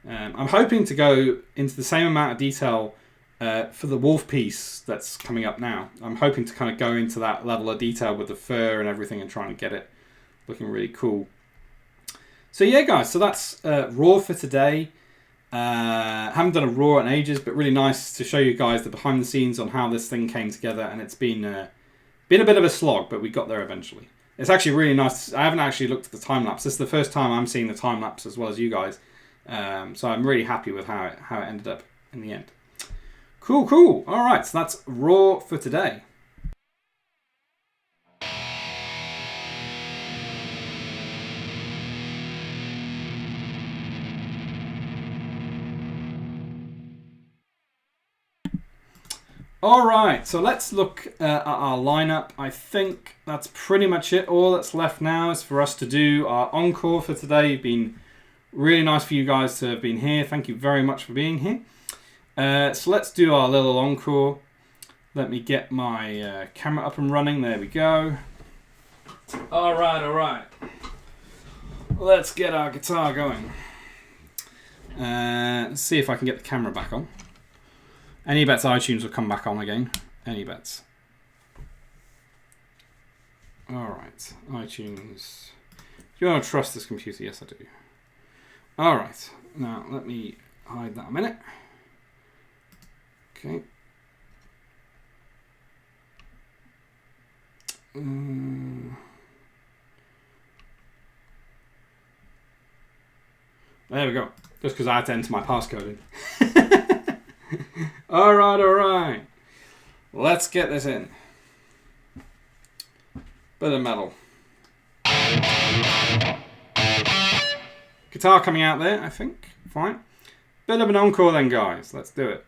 I'm hoping to go into the same amount of detail for the wolf piece that's coming up now. I'm hoping to kind of go into that level of detail with the fur and everything and trying to get it looking really cool. So yeah, guys, so that's Raw for today. Haven't done a Raw in ages, but really nice to show you guys the behind the scenes on how this thing came together, and it's been a bit of a slog, but we got there eventually. It's actually really nice. I haven't actually looked at the time lapse. This is the first time I'm seeing the time lapse as well as you guys, so I'm really happy with how it ended up in the end. Cool. All right, so that's Raw for today. Alright, so let's look at our lineup. I think that's pretty much it. All that's left now is for us to do our encore for today. It's been really nice for you guys to have been here. Thank you very much for being here. So let's do our little encore. Let me get my camera up and running. There we go. Alright. Let's get our guitar going. Let's see if I can get the camera back on. Any bets iTunes will come back on again. Any bets. Alright, iTunes. Do you want to trust this computer? Yes, I do. Alright, now let me hide that a minute. Okay. There we go. Just because I had to enter my passcode in. Alright. Let's get this in. Bit of metal. Guitar coming out there, I think. Fine. Bit of an encore then, guys. Let's do it.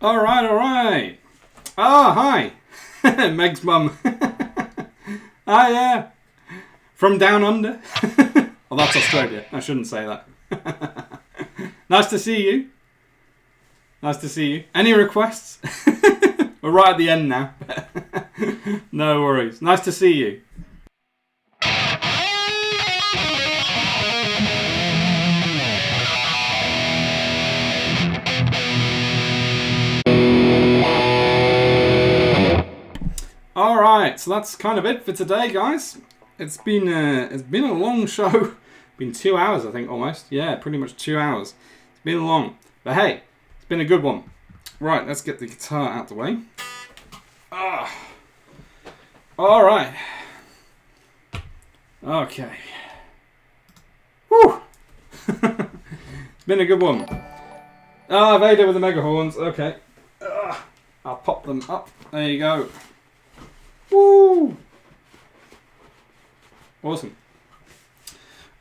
Alright, alright. Ah, hi. Meg's mum. Ah, yeah. From down under. Oh, that's Australia. I shouldn't say that. Nice to see you. Nice to see you. Any requests? We're right at the end now. No worries. Nice to see you. Alright, so that's kind of it for today, guys. It's been a long show. Been 2 hours, I think, almost. Yeah, pretty much 2 hours. It's been long. But hey, it's been a good one. Right, let's get the guitar out the way. Alright. Okay. Whew. It's been a good one. Vader with the mega horns. Okay. I'll pop them up. There you go. Woo! Awesome.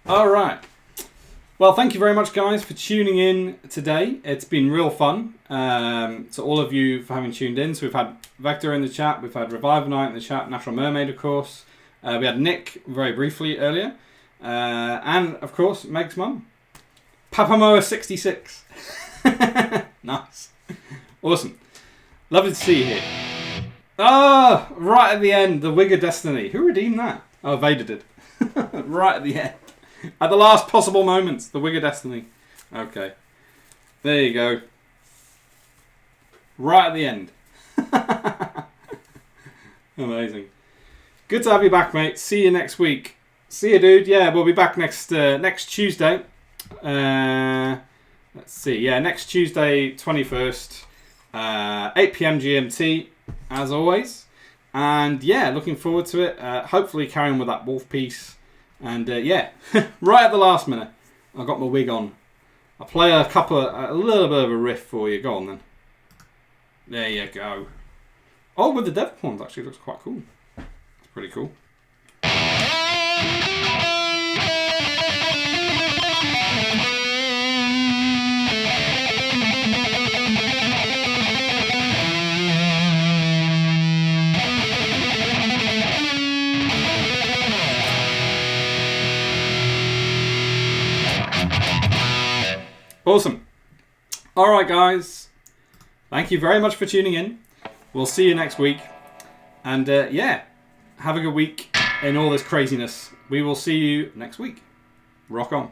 Alright. Well, thank you very much, guys, for tuning in today. It's been real fun. To all of you for having tuned in. So we've had Vector in the chat. We've had Revive Night in the chat. Natural Mermaid, of course. We had Nick very briefly earlier. And, of course, Meg's mum. Papamoa66. Nice. Awesome. Lovely to see you here. Right at the end, the Wig of Destiny. Who redeemed that? Oh, Vader did. Right at the end. At the last possible moments, the Wig of Destiny. Okay. There you go. Right at the end. Amazing. Good to have you back, mate. See you next week. See you, dude. Yeah, we'll be back next Tuesday. Let's see. Yeah, next Tuesday, 21st. 8 PM GMT, as always. And yeah, looking forward to it. Hopefully carrying with that wolf piece. And yeah, right at the last minute, I got my wig on. I'll play a little bit of a riff for you. Go on then. There you go. Oh, with the dev horns, actually looks quite cool. It's pretty cool. Awesome. Alright, guys. Thank you very much for tuning in. We'll see you next week. And yeah, have a good week in all this craziness. We will see you next week. Rock on.